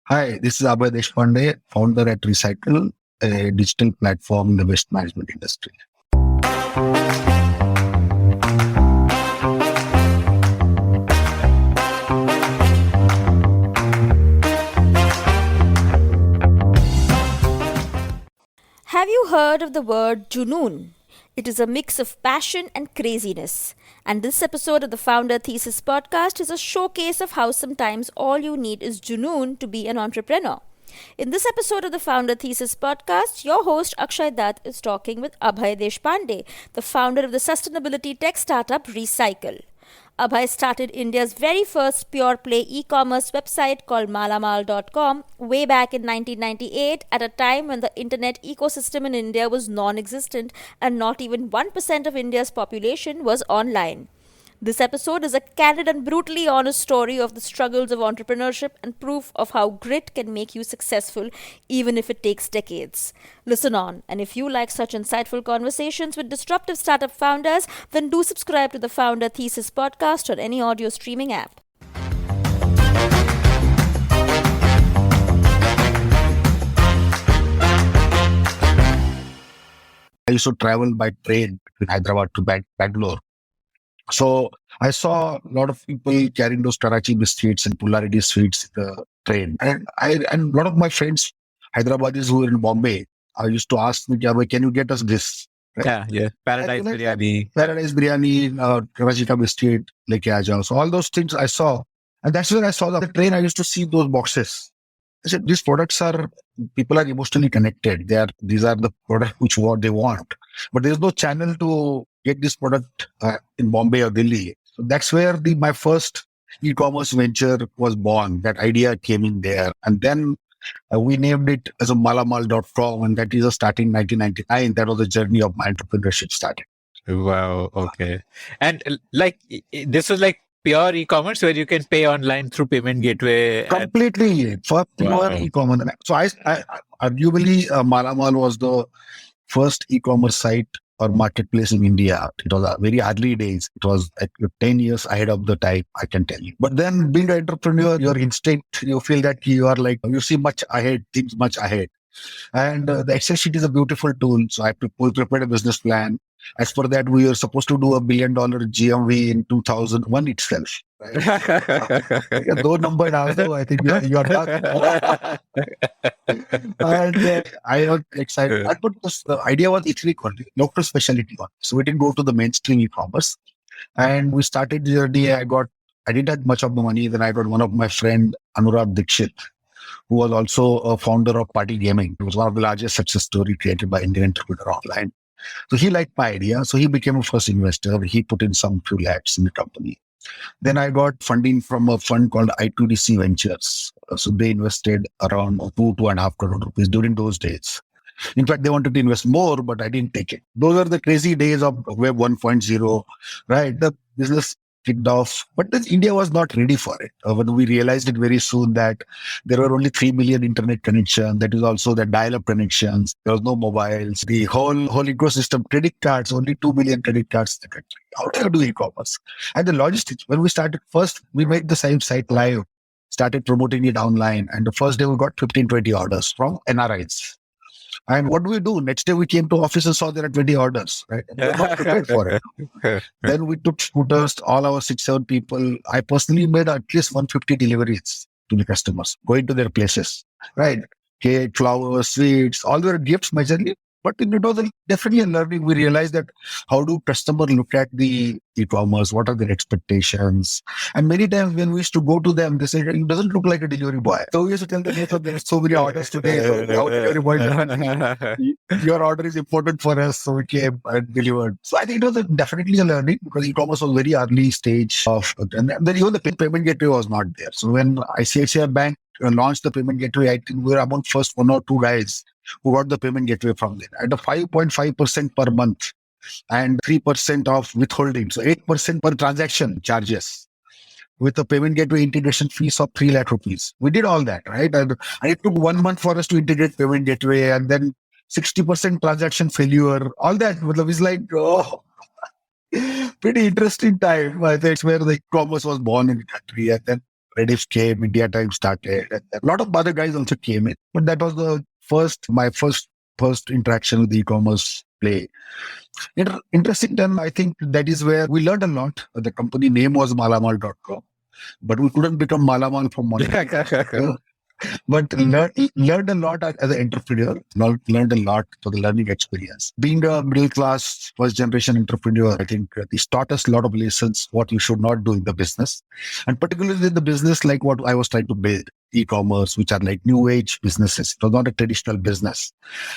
Hi, this is Abhay Deshpande, founder at Recykal, a digital platform in the waste management industry. Have you heard of the word Junoon? It is a mix of passion and craziness. And this episode of the Founder Thesis podcast is a showcase of how sometimes all you need is Junoon to be an entrepreneur. In this episode of the Founder Thesis podcast, your host Akshay Dutt is talking with Abhay Deshpande, the founder of the sustainability tech startup Recykal. Abhay started India's very first pure play e commerce website called malamal.com way back in 1998 at a time when the internet ecosystem in India was non existent and not even 1% of India's population was online. This episode is a candid and brutally honest story of the struggles of entrepreneurship and proof of how grit can make you successful even if it takes decades. Listen on, and if you like such insightful conversations with disruptive startup founders, then do subscribe to the Founder Thesis podcast on any audio streaming app. I used to travel by train between Hyderabad to Bangalore. So I saw a lot of people carrying those Karachi biscuits and Pullaridi sweets in the train. And a lot of my friends, Hyderabadis who were in Bombay, I used to ask me, "Abhay, can you get us this?" Right? Yeah. Paradise biryani. Paradise biryani, Karachi ka biscuit, leke aa jao. So all those things I saw. And that's when I saw the train, I used to see those boxes. I said, these products are, people are emotionally connected. These are the products which what they want. But there's no channel to get this product in Bombay or Delhi. So that's where my first e-commerce venture was born. That idea came in there. And then we named it as a malamal.com. And that is a starting 1999. That was the journey of my entrepreneurship started. Wow. Okay. And this was like pure e-commerce where you can pay online through payment gateway. Completely for pure e-commerce. So I arguably Malamal was the first e-commerce site or marketplace in India. It was a very early days. It was at 10 years ahead of the time, I can tell you. But then being an entrepreneur, your instinct, you feel that you are like, you see much ahead, things much ahead. And the Excel sheet is a beautiful tool. So we prepared a business plan. As per that, we were supposed to do $1 billion GMV in 2001 itself. Right? Though number also, I think you are not. And I was excited. But the idea was actually local specialty one. So we didn't go to the mainstream e-commerce. And we started the journey. I didn't have much of the money. Then I got one of my friend, Anurag Dixit, who was also a founder of Party Gaming. It was one of the largest success story created by Indian entrepreneur online. So he liked my idea. So he became a first investor. He put in some few lakhs in the company. Then I got funding from a fund called I2DC Ventures. So they invested around 2.5 crore rupees during those days. In fact, they wanted to invest more, but I didn't take it. Those are the crazy days of Web 1.0, right? The business kicked off, but then India was not ready for it. When we realized it very soon that there were only 3 million internet connections, that is also the dial-up connections. There was no mobiles. The whole ecosystem, credit cards, only 2 million credit cards in the country. How do you do e-commerce? And the logistics, when we started first, we made the same site live, started promoting it online. And the first day we got 15, 20 orders from NRIs. And what do we do? Next day we came to office and saw there are 20 orders, right? And we were not prepared for it. Then we took scooters, all our 6-7 people. I personally made at least 150 deliveries to the customers, going to their places, right? Cake, flowers, sweets, all were gifts majorly. But it was definitely a learning. We realized that how do customers look at the e-commerce? What are their expectations? And many times when we used to go to them, they said, it doesn't look like a delivery boy. So we used to tell them, yes, there are so many orders today. So delivery boy, your order is important for us. So we came and delivered. So I think it was definitely a learning because e-commerce was very early stage of, and then even the payment gateway was not there. So when ICICI Bank launched the payment gateway, I think we were among first 1 or 2 guys who got the payment gateway from there at a 5.5% per month and 3% of withholding. So 8% per transaction charges with a payment gateway integration fees of 3 lakh rupees. We did all that, right? And it took 1 month for us to integrate payment gateway and then 60% transaction failure. All that was like, oh, pretty interesting time. I think it's where the commerce was born in the country. And then Rediff came, India Times started. A lot of other guys also came in. But that was my first interaction with the e-commerce play. Interesting then, I think that is where we learned a lot. The company name was Malamal.com, but we couldn't become Malamal from one day. But learned a lot as an entrepreneur, learned a lot for the learning experience. Being a middle class, first generation entrepreneur, I think this taught us a lot of lessons, what you should not do in the business. And particularly in the business, like what I was trying to build, e-commerce, which are like new age businesses. It was not a traditional business.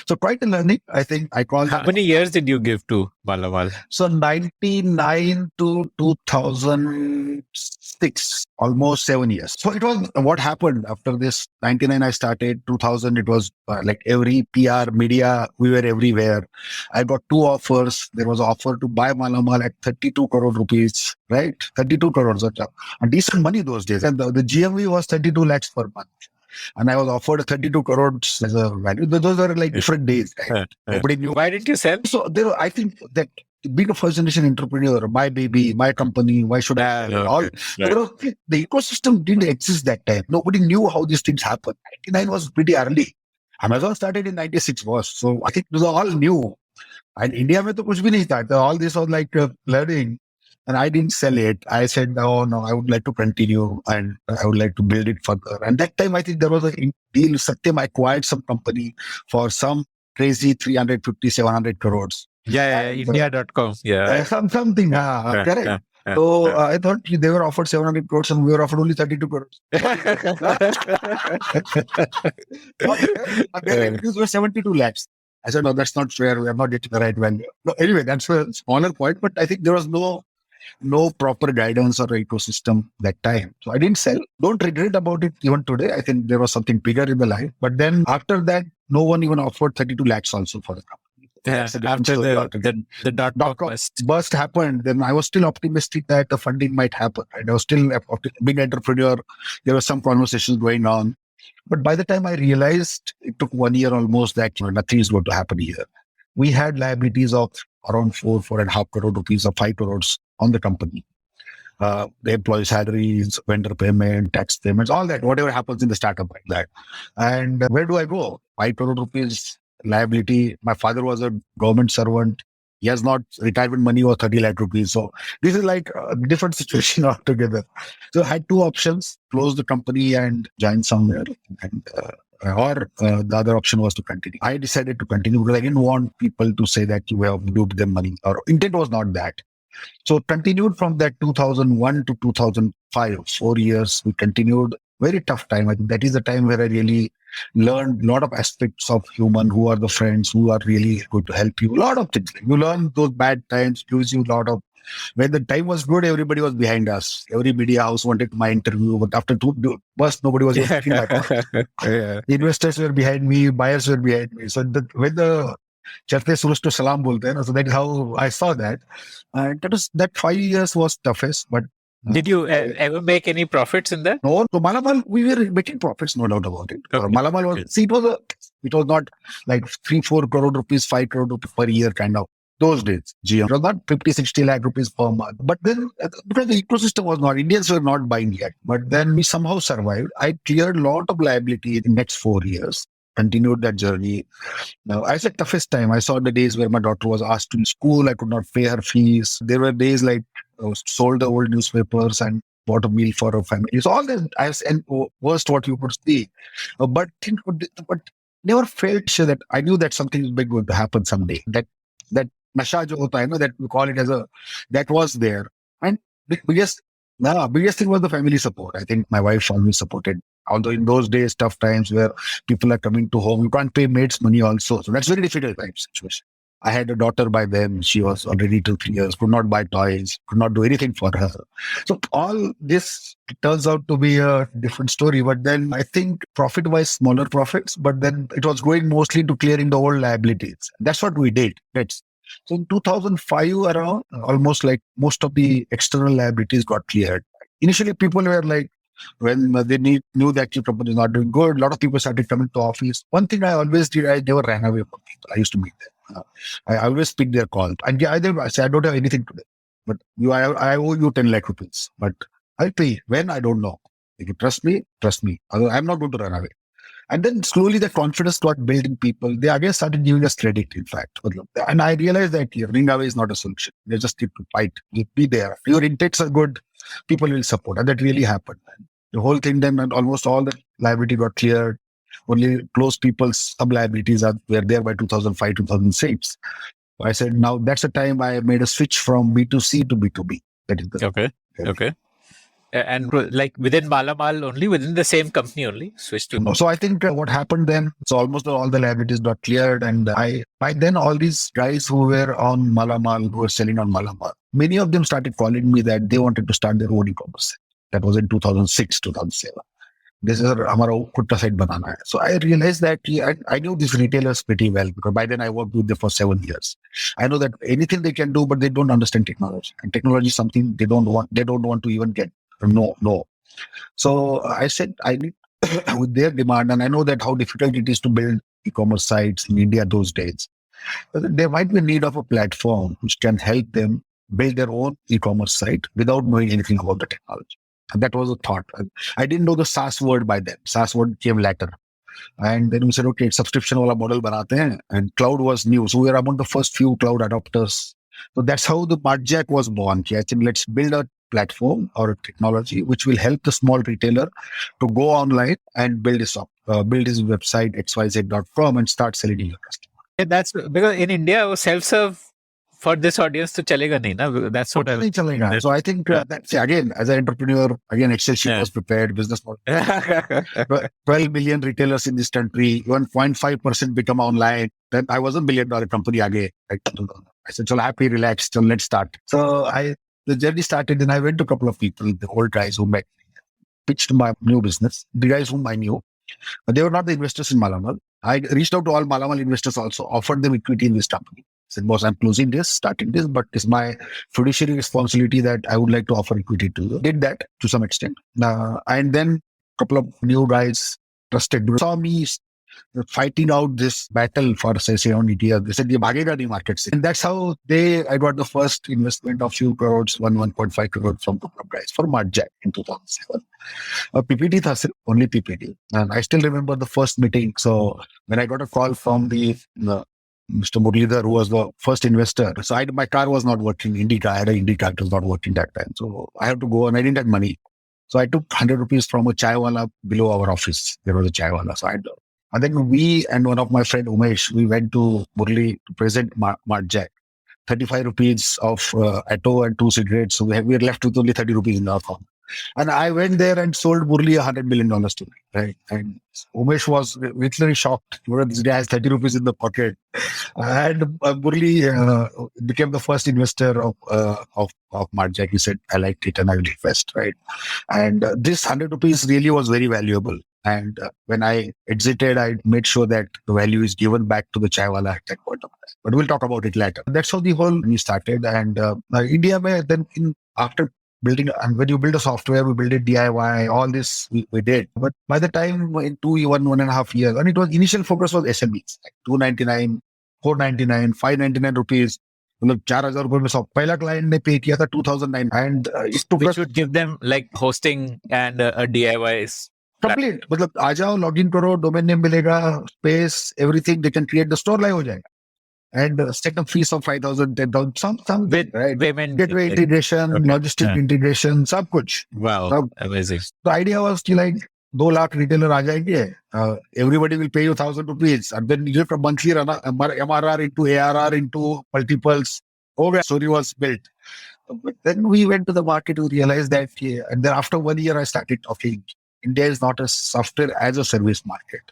So quite a learning, I think I call How many years did you give to Malamal? So 99 to 2006, almost 7 years. So it was what happened after this. 99, I started. 2000, it was like every PR, media, we were everywhere. I got 2 offers. There was an offer to buy Malamal at 32 crore rupees, right? 32 crores, a decent money those days. And the GMV was 32 lakhs per month. And I was offered 32 crores as a value. Those were like different days, right? Nobody knew. Why didn't you sell? So I think that being a first generation entrepreneur, my baby, my company, why should I sell? The ecosystem didn't exist that time. Nobody knew how these things happen. 99 was pretty early. Amazon started in 96 was. So I think it was all new. And India mein to kuch bhi nahi tha. All this was like learning. And I didn't sell it. I said, no, I would like to continue and I would like to build it further. And that time, I think there was a deal. Satyam acquired some company for some crazy 350, 700 crores. India.com. Something. Correct. So I thought they were offered 700 crores and we were offered only 32 crores. These were 72 lakhs. I said, no, that's not fair. We are not getting the right value. No, anyway, that's a smaller point. But I think there was no proper guidance or ecosystem that time. So I didn't sell. Don't regret about it even today. I think there was something bigger in the life. But then after that, no one even offered 32 lakhs also for the company. After the dot-com burst happened, then I was still optimistic that the funding might happen. And I was still a big entrepreneur. There were some conversations going on. But by the time I realized, it took 1 year almost that nothing is going to happen here. We had liabilities of around 4.5 crore rupees or 5 crores on the company. The employee salaries, vendor payment, tax payments, all that, whatever happens in the startup like that. And where do I go? 5 crore rupees liability. My father was a government servant. He has not retirement money or 30 lakh rupees. So this is like a different situation altogether. So I had 2 options, close the company and join somewhere. And the other option was to continue. I decided to continue because I didn't want people to say that you have duped them money. Our intent was not that. So continued from that 2001 to 2005, 4 years, we continued. Very tough time. I think that is the time where I really learned a lot of aspects of human, who are the friends, who are really going to help you. A lot of things. You learn those bad times, gives you a lot of. When the time was good, everybody was behind us. Every media house wanted my interview, but after 2 bursts, nobody was taking my part. Investors were behind me, buyers were behind me. So when the Charte Suraj to Salam bolte hain, so that is how I saw that. And that 5 years was toughest, but did you ever make any profits in that? No. So Malamal, we were making profits, no doubt about it. Okay. Malamal was, it was not like 3-4 crore rupees, 5 crore rupees per year kind of. Those days, GM. It was not 50-60 lakh rupees per month. But then, because the ecosystem was not, Indians were not buying yet. But then we somehow survived. I cleared a lot of liability in the next 4 years. Continued that journey. Now, I said toughest time. I saw the days where my daughter was asked to school. I could not pay her fees. There were days like sold the old newspapers and bought a meal for her family. So all that, and worst what you could see. But never felt sure that I knew that something is big going to happen someday. That nasha jo hota hai, that we call it as that was there. And biggest thing was the family support. I think my wife always supported. Although in those days, tough times where people are coming to home, you can't pay maids money also. So that's very difficult type situation. I had a daughter by then. She was already 2-3 years, could not buy toys, could not do anything for her. So all this turns out to be a different story. But then I think profit-wise, smaller profits, but then it was going mostly to clearing the old liabilities. That's what we did. So in 2005 around, almost like most of the external liabilities got cleared. Initially, people were like, when they knew that your company is not doing good, a lot of people started coming to office. One thing I always did, I never ran away from people. I used to meet them. I always picked their call. And I say, I don't have anything today, but I owe you 10 lakh rupees, but I'll pay. When? I don't know. Trust me, trust me. I'm not going to run away. And then slowly the confidence got built in people. They again started giving us credit, in fact. And I realized that running away is not a solution. You just need to fight. You be there. Your intakes are good, people will support. And that really happened. And the whole thing then, and almost all the liability got cleared. Only close people's sub liabilities were there by 2005, 2006. So I said, now that's the time I made a switch from B2C to B2B. That is the Okay. And like within Malamal only, within the same company only, switched to. So I think what happened then, so almost all the liabilities got cleared. And by then, all these guys who were on Malamal, who were selling on Malamal, many of them started calling me that they wanted to start their own e-commerce. That was in 2006, 2007. This is our Kutta site banana hai. So I realized that I knew these retailers pretty well because by then I worked with them for 7 years. I know that anything they can do, but they don't understand technology. And technology is something they don't want to even get. No. So I said, I need with their demand, and I know that how difficult it is to build e-commerce sites in India those days. But there might be a need of a platform which can help them build their own e-commerce site without knowing anything about the technology. And that was a thought. I didn't know the SaaS word by then. SaaS word came later. And then we said, okay, subscription wala model banate hain. And cloud was new. So we were among the first few cloud adopters. So that's how the Martjack was born. Let's build a platform or a technology which will help the small retailer to go online and build his website xyz.com and start selling to your customer. Yeah, that's because in India, self-serve for this audience to chalega nahi na. That's what I. So I think that's again, as an entrepreneur, Excel sheet was prepared, business model. 12 million retailers in this country, 1.5% become online. Then I was $1 billion company again. I said, "Chalo, happy, relaxed, so let's start." So the journey started, and I went to a couple of people, the old guys who met me, pitched my new business. The guys whom I knew, but they were not the investors in Malamal. I reached out to all Malamal investors also, offered them equity in this company. Said, boss, I'm closing this, starting this, but it's my fiduciary responsibility that I would like to offer equity to you. Did that to some extent. And then a couple of new guys trusted saw me fighting out this battle for say on India. They said, "Ye bhagega nahi market se." And that's how I got the first investment of few crores, 1.5 crores from the guys for Martjack in 2007. PPT tha, only PPT. And I still remember the first meeting. So when I got a call from the Mr. Murlidhar, who was the first investor. So my car was not working. I had an Indy car. It was not working that time. So I had to go and I didn't have money. So I took 100 rupees from a chai wala below our office. There was a chai wala. So and then we and one of my friend Umesh, we went to Murli to present Martjack. 35 rupees of Atto and 2 cigarettes. So we were left with only 30 rupees in our phone. And I went there and sold Murli $100 million to me, right? And Umesh was literally shocked. This guy has 30 rupees in the pocket. And Murli became the first investor of Martjack. He said, I liked it and I will invest, right? And this 100 rupees really was very valuable. And when I exited, I made sure that the value is given back to the chaiwala at that point of time. But we'll talk about it later. That's how the whole thing started. And India, then after building, and when you build a software, we build it DIY, all this we did. But by the time in 1.5 years, and it was initial focus was SMEs, like 299, 499, 599 rupees. मतलब 4,000 रुपए में सब पहला client ने पे किया था 2009 and it took us should give them like hosting and a DIY complete. मतलब आ जाओ login करो, domain name मिलेगा, space, everything, they can create the store live हो जाएगा. And set up fees of 5,000, 10,000, some with right? Payment gateway integration, logistic integration, सब कुछ. Wow, amazing. The idea was कि like 2 lakh retailer आ जाएंगे, everybody will pay you 1,000 rupees, and then you have a monthly MRR into ARR into multiples. Okay, story was built. But then we went to the market to realize that, and then after 1 year, I started talking. India is not a software as a service market.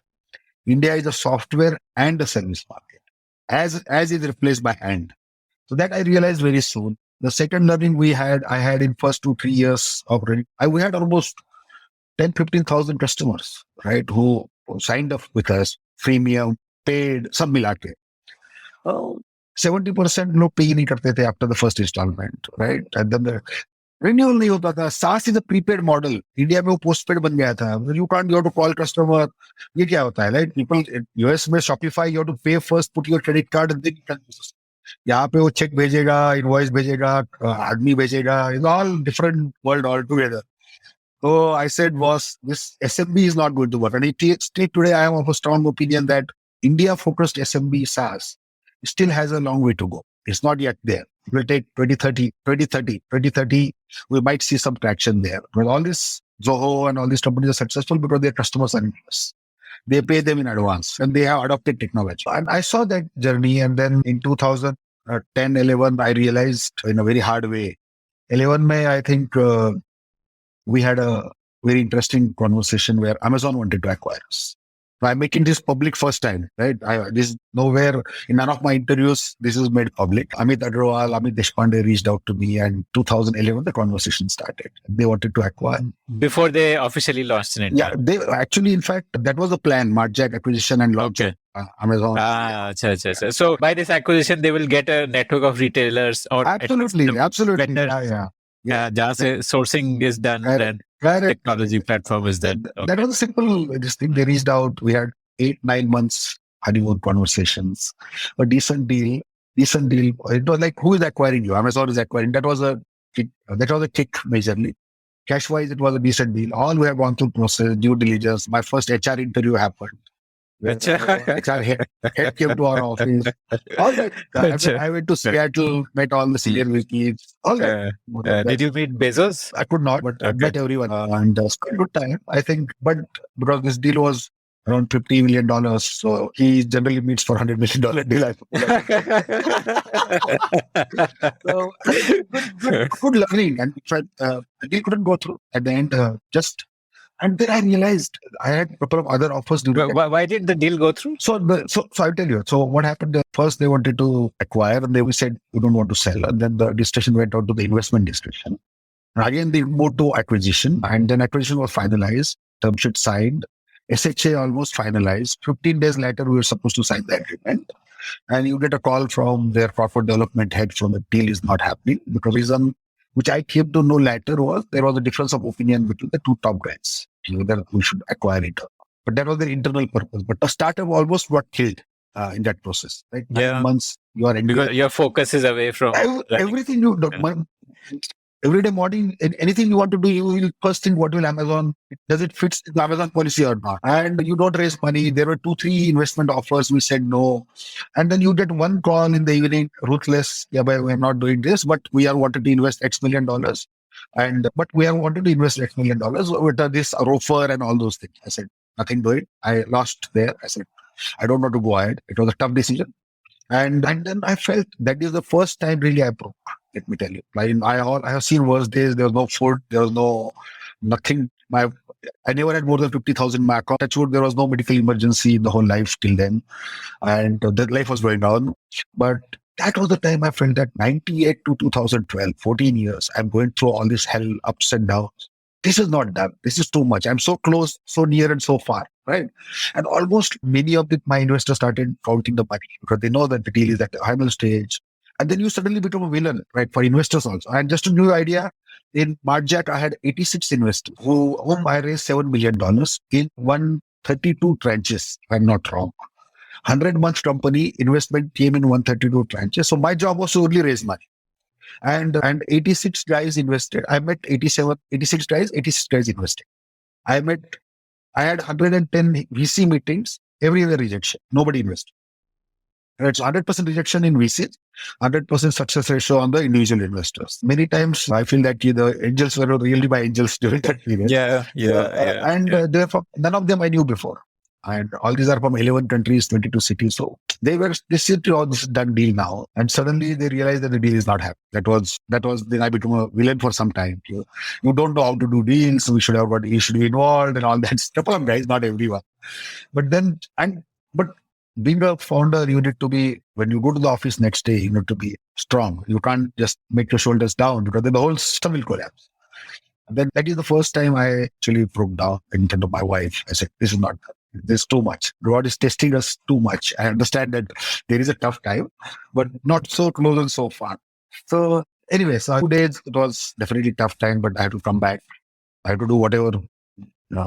India is a software and a service market. As is replaced by hand. So that I realized very soon. The second learning I had in first 2-3 years of running, we had almost 10,000-15,000 customers, right, who signed up with us, freemium, paid, सब मिला के. 70% लोग pay नहीं करते थे after the first installment, right? And then the renewal नहीं होता था. SaaS is a prepaid model. India में वो postpaid बन गया था. You have to call customer. ये क्या होता है, right? People in US में Shopify, you have to pay first, put your credit card, and then you can use it. यहाँ पे वो check भेजेगा, invoice भेजेगा, आदमी भेजेगा. It's all different world altogether. So I said, boss, this SMB is not going to work. And still today, I am of a strong opinion that India-focused SMB SaaS still has a long way to go. It's not yet there. It will take 2030. We might see some traction there. But all this Zoho and all these companies are successful because their customers are in US. They pay them in advance and they have adopted technology. And I saw that journey. And then in 2010, 11, I realized in a very hard way. 11 May, I think we had a very interesting conversation where Amazon wanted to acquire us. So I'm making this public first time, right? This is nowhere in none of my interviews. This is made public. Amit Deshpande reached out to me, and 2011 the conversation started. They wanted to acquire before they officially launched in India. Yeah, they actually, in fact, that was the plan: Martjack acquisition and launch of Amazon. Achha. So by this acquisition, they will get a network of retailers, or absolutely. Yeah, just sourcing is done, and technology platform is done. That was a simple this thing. They reached out. We had 8-9 months honeymoon conversations. A decent deal. It was like, who is acquiring you? Amazon is acquiring. That was a kick majorly. Cash wise, it was a decent deal. All we have gone through process, due diligence. My first HR interview happened. HR head came to our office. All that. I went to Seattle, met all the senior VPs. All that. Did you meet Bezos? I could not, but I met everyone and spent good time, I think. But because this deal was around $50 million, so he generally meets for $100 million deal. So good learning, and the deal couldn't go through at the end. And then I realized I had a couple of other offers. Why did the deal go through? So I'll tell you. So what happened? First, they wanted to acquire, and we said we don't want to sell. And then the discussion went out to the investment discussion. And again, they moved to acquisition, and then acquisition was finalized. Term sheet signed. SHA almost finalized. 15 days later, we were supposed to sign the agreement. And you get a call from their corporate development head from the deal is not happening because reason which I came to know later was there was a difference of opinion between the two top guys whether we should acquire it. But that was their internal purpose. But the startup almost got killed in that process. Right? 9 months you are because your focus is away from everything you do. Every day morning, anything you want to do, you will first think what will Amazon, does it fit the Amazon policy or not? And you don't raise money. There were 2-3 investment offers. We said no. And then you get one call in the evening, ruthless, Abhay, we are not doing this, but we are wanted to invest X million dollars. But we are wanted to invest X million dollars with this ROFR and all those things. I said, nothing to it. I lost there. I said, I don't want to go ahead. It was a tough decision. And then I felt that is the first time really I broke. Let me tell you, like I have seen worse days. There was no food. There was nothing. I never had more than 50,000 my account. There was no medical emergency in the whole life till then, and that life was going on. But that was the time I felt that 98 to 2012, 14 years, I'm going through all this hell, ups and downs. This is not done. This is too much. I'm so close, so near, and so far. Right. And almost many of my investors started counting the money because they know that the deal is at the final stage. And then you suddenly become a villain, right, for investors also. And just to give you an idea, in Martjack, I had 86 investors whom I raised $7 million in 132 tranches, if I'm not wrong. 100-month company investment came in 132 tranches. So my job was to only raise money. And 86 guys invested. I met 86 guys invested. I had 110 VC meetings, everywhere rejection. Nobody invested. It's 100% rejection in VCs, 100% success ratio on the individual investors. Many times I feel that the angels were really my angels during that period. Therefore, none of them I knew before. And all these are from 11 countries, 22 cities. So they said, oh, this is done deal now. And suddenly they realized that the deal is not happening. That was then I became a villain for some time. You don't know how to do deals. So you should be involved and all that. Couple of guys, not everyone. But being a founder, you need to be, when you go to the office next day, you need to be strong. You can't just make your shoulders down because then the whole system will collapse. And then that is the first time I actually broke down in front of my wife. I said, this is not good. This is too much. God is testing us too much. I understand that there is a tough time, but not so close and so far. So anyway, so 2 days, it was definitely tough time, but I had to come back. I had to do whatever,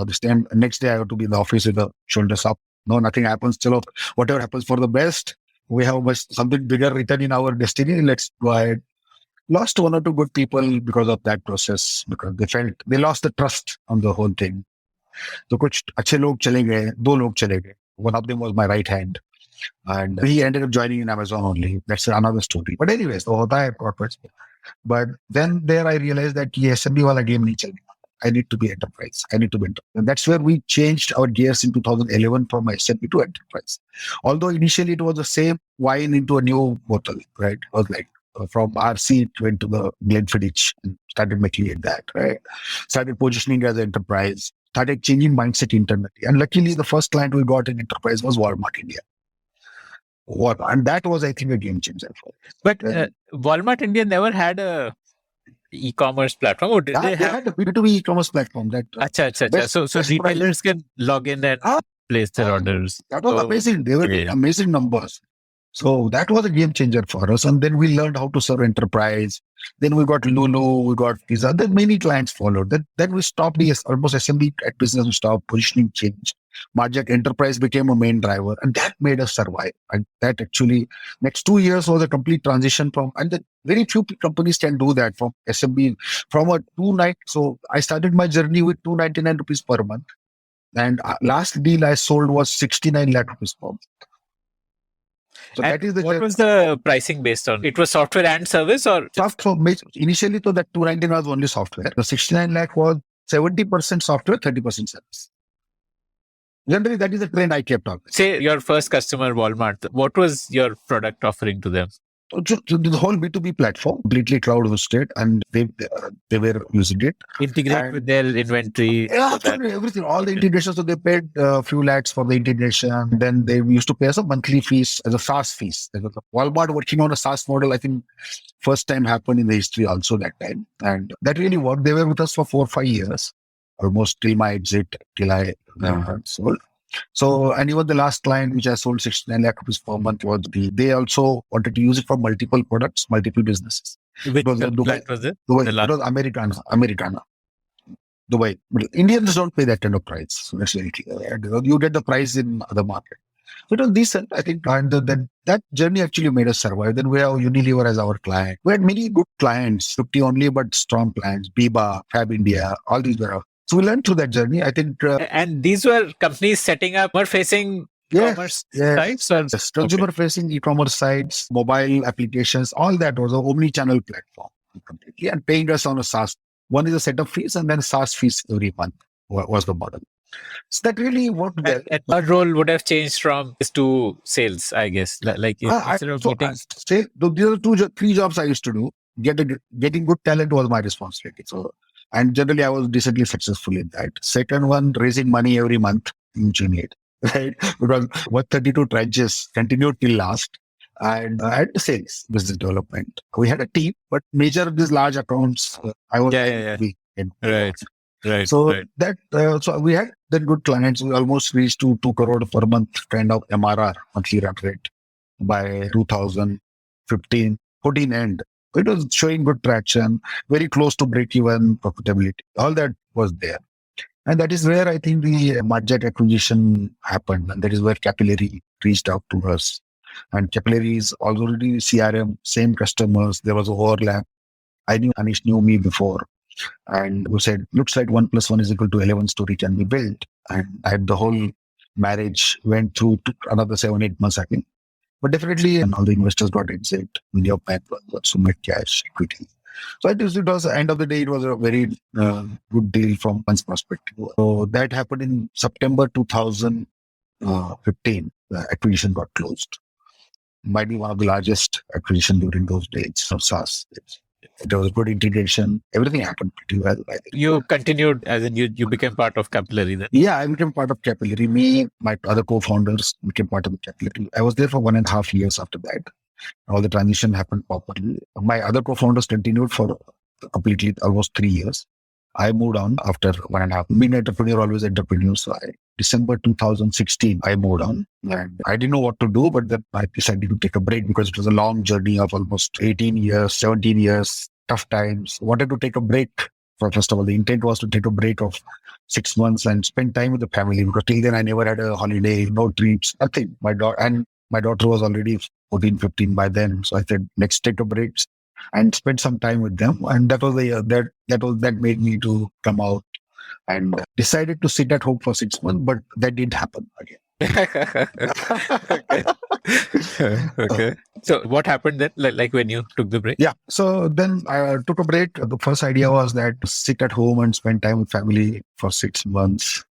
this time. Next day I have to be in the office with the shoulders up. No, nothing happens. Chalo, whatever happens for the best. We have something bigger written in our destiny. Let's go ahead. lost one or two good people because of that process, because they lost the trust on the whole thing. तो कुछ अच्छे लोग चले गए, दो लोग चले गए. One of them was my right hand, and he ended up joining in Amazon only. That's another story. But anyways, तो होता है corporates. But then there I realized that ये SMB वाला game नहीं चलेगा. I need to be enterprise. And that's where we changed our gears in 2011 from SMB to enterprise. Although initially it was the same wine into a new bottle, right? It was like from RC it went to the Glenfiddich and started making it that, right? Started positioning as enterprise, started changing mindset internally. And luckily the first client we got in enterprise was Walmart India. And that was, I think, a game changer for us. But Walmart India never had a e-commerce platform, or did they have? Had a B2B e-commerce platform that Acha. So retailers can log in and place their orders. That was amazing. They were amazing numbers. So that was a game changer for us. And then we learned how to serve enterprise. Then we got Lulu, we got these other many clients followed. Then we stopped almost SMB at business, we stopped, positioning changed. Martjack Enterprise became a main driver, and that made us survive. And that actually, next 2 years was a complete transition from, and then very few companies can do that from SMB, from a 290. So I started my journey with 299 rupees per month. And last deal I sold was 69 lakh rupees per month. So and that is what was the pricing based on? It was software and service, or initially, so that 299 was only software. The 69 lakh was 70% software, 30% service. Generally, that is the trend I kept on. Say your first customer, Walmart, what was your product offering to them? The whole B2B platform, completely cloud hosted, and they were using it. Integrate with their inventory. Yeah, everything, all the integration. So they paid a few lakhs for the integration. Then they used to pay us a monthly fees as a SaaS fees. Walmart working on a SaaS model, I think first time happened in the history also that time. And that really worked. They were with us for 4 or 5 years, almost till my exit, till I sold. So, and even the last client, which I sold 69 lakh rupees per month, was they also wanted to use it for multiple products, multiple businesses. Which client was it? Dubai. It was Americana. Dubai. But Indians don't pay that kind of price. So that's very clear. You get the price in other market. So it was decent, I think. And that journey actually made us survive. Then we have Unilever as our client. We had many good clients, 50 only, but strong clients. Biba, Fab India, all these were. So we learned through that journey, I think. And these were companies setting up consumer-facing e-commerce sites? Yes, consumer-facing e-commerce sites, mobile applications, all that was an omni-channel platform completely, and paying us on a SaaS. One is a setup fees and then SaaS fees every month was the model. So that really worked well. And our role would have changed from this to sales, I guess. Like instead of getting... These are 3 jobs I used to do. Getting good talent was my responsibility. So, and generally I was decently successful in that. Second one, raising money every month in Gmail, right? Because 132 tranches continued till last. And I had sales, business development. We had a team, but major of these large accounts, I was Right. So so we had then good clients. We almost reached to 2 crore per month kind of MRR, monthly run rate, by 2015, 14 end. It was showing good traction, very close to break-even profitability. All that was there. And that is where I think the Martjack acquisition happened. And that is where Capillary reached out to us. And Capillary is already CRM, same customers. There was an overlap. I knew Anish knew me before. And we said, looks like 1 + 1 = 11 story can be built. And the whole marriage went through another 7-8 months, I think. But definitely, and all the investors got exit. India Bank got so much cash, equity. So it was, end of the day, it was a very good deal from one's perspective. So that happened in September 2015. The acquisition got closed. Might be one of the largest acquisition during those days of SaaS. There was good integration. Everything happened pretty well, I think. You continued, as in you became part of Capillary then? Yeah, I became part of Capillary. Me, my other co-founders became part of the Capillary. I was there for 1.5 years after that. All the transition happened properly. My other co-founders continued for completely almost 3 years. I moved on after 1.5. Being an entrepreneur, always entrepreneur. So December 2016, I moved on. And I didn't know what to do, but then I decided to take a break because it was a long journey of almost 18 years, 17 years, tough times. Wanted to take a break. First of all, the intent was to take a break of 6 months and spend time with the family, because till then I never had a holiday, no trips, nothing. My daughter was already 14, 15 by then. So I said, let's take a break, and spent some time with them. And that was that made me to come out and decided to sit at home for 6 months, but that didn't happen again. Okay. Okay. So what happened then? Like when you took the break? Yeah. So then I took a break. The first idea was that sit at home and spend time with family for 6 months.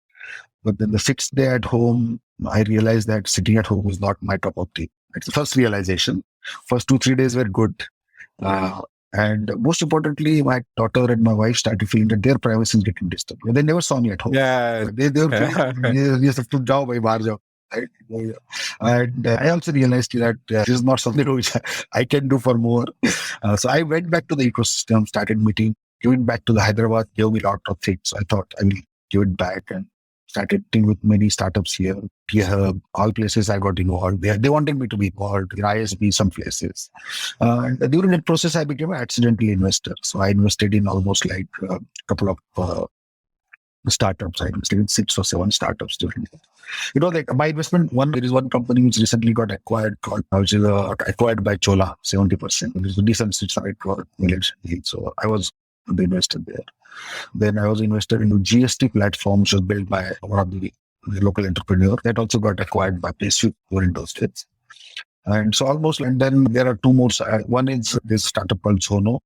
But then the sixth day at home, I realized that sitting at home was not my cup of tea. It's the first realization. First 2-3 days were good. And most importantly, my daughter and my wife started feeling that their privacy is getting disturbed. They never saw me at home. Yeah. They were feeling, you have to jao, bhai, bahar jao. Right? And I also realized that this is not something which I can do for more. So I went back to the ecosystem, started meeting, giving back to the Hyderabad, gave me a lot of things. I thought I will give it back and started meeting with many startups here. Here, all places I got involved. They wanted me to be involved in ISB, some places. And during that process, I became an accidental investor. So I invested in almost like a couple of startups. I invested in 6 or 7 startups during that. You know, like my investment, there is one company which recently got acquired, which is acquired by Chola, 70%. It is a decent 600 crore valuation. So I was the investor there. Then I was invested into GST platform, which was built by one of the local entrepreneur. That also got acquired by PaySwift in those days. And so and then there are 2 more. One is this startup called Zono.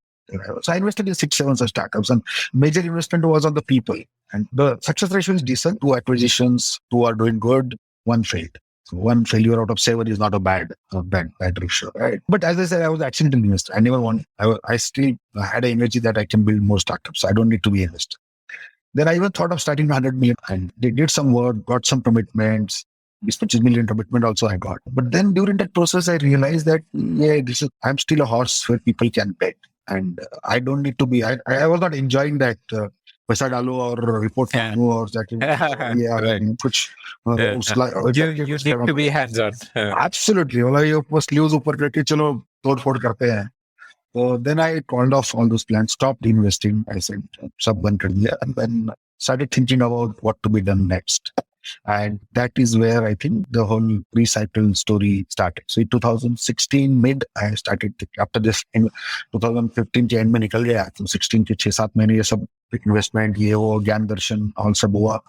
So I invested in 6-7 such startups, and major investment was on the people. And the success ratio is decent. 2 acquisitions, 2 are doing good, 1 failed. So 1 failure out of 7 is not a bad ratio, right? But as I said, I was accidental investor. I never want. I still had an energy that I can build more startups. So I don't need to be an investor. Then I even thought of starting 100 million, and they did some work, got some commitments. This 50 million commitment also I got. But then during that process, I realized that I'm still a horse where people can bet, and I don't need to be. I was not enjoying that. पैसा डालो और report or that. You need to be hands on. Absolutely. You must sleeves ऊपर करके चलो तोड़ फोड़ करते हैं. So then I called off all those plans, stopped investing. I said, sab band kar diya, and then started thinking about what to be done next. And that is where I think the whole Recykal story started. So in 2016 mid, I started after this in 2015 के end में निकल गया. तो 16 के 6-7 महीने ये सब investment, ये वो ज्ञान दर्शन all सब हुआ.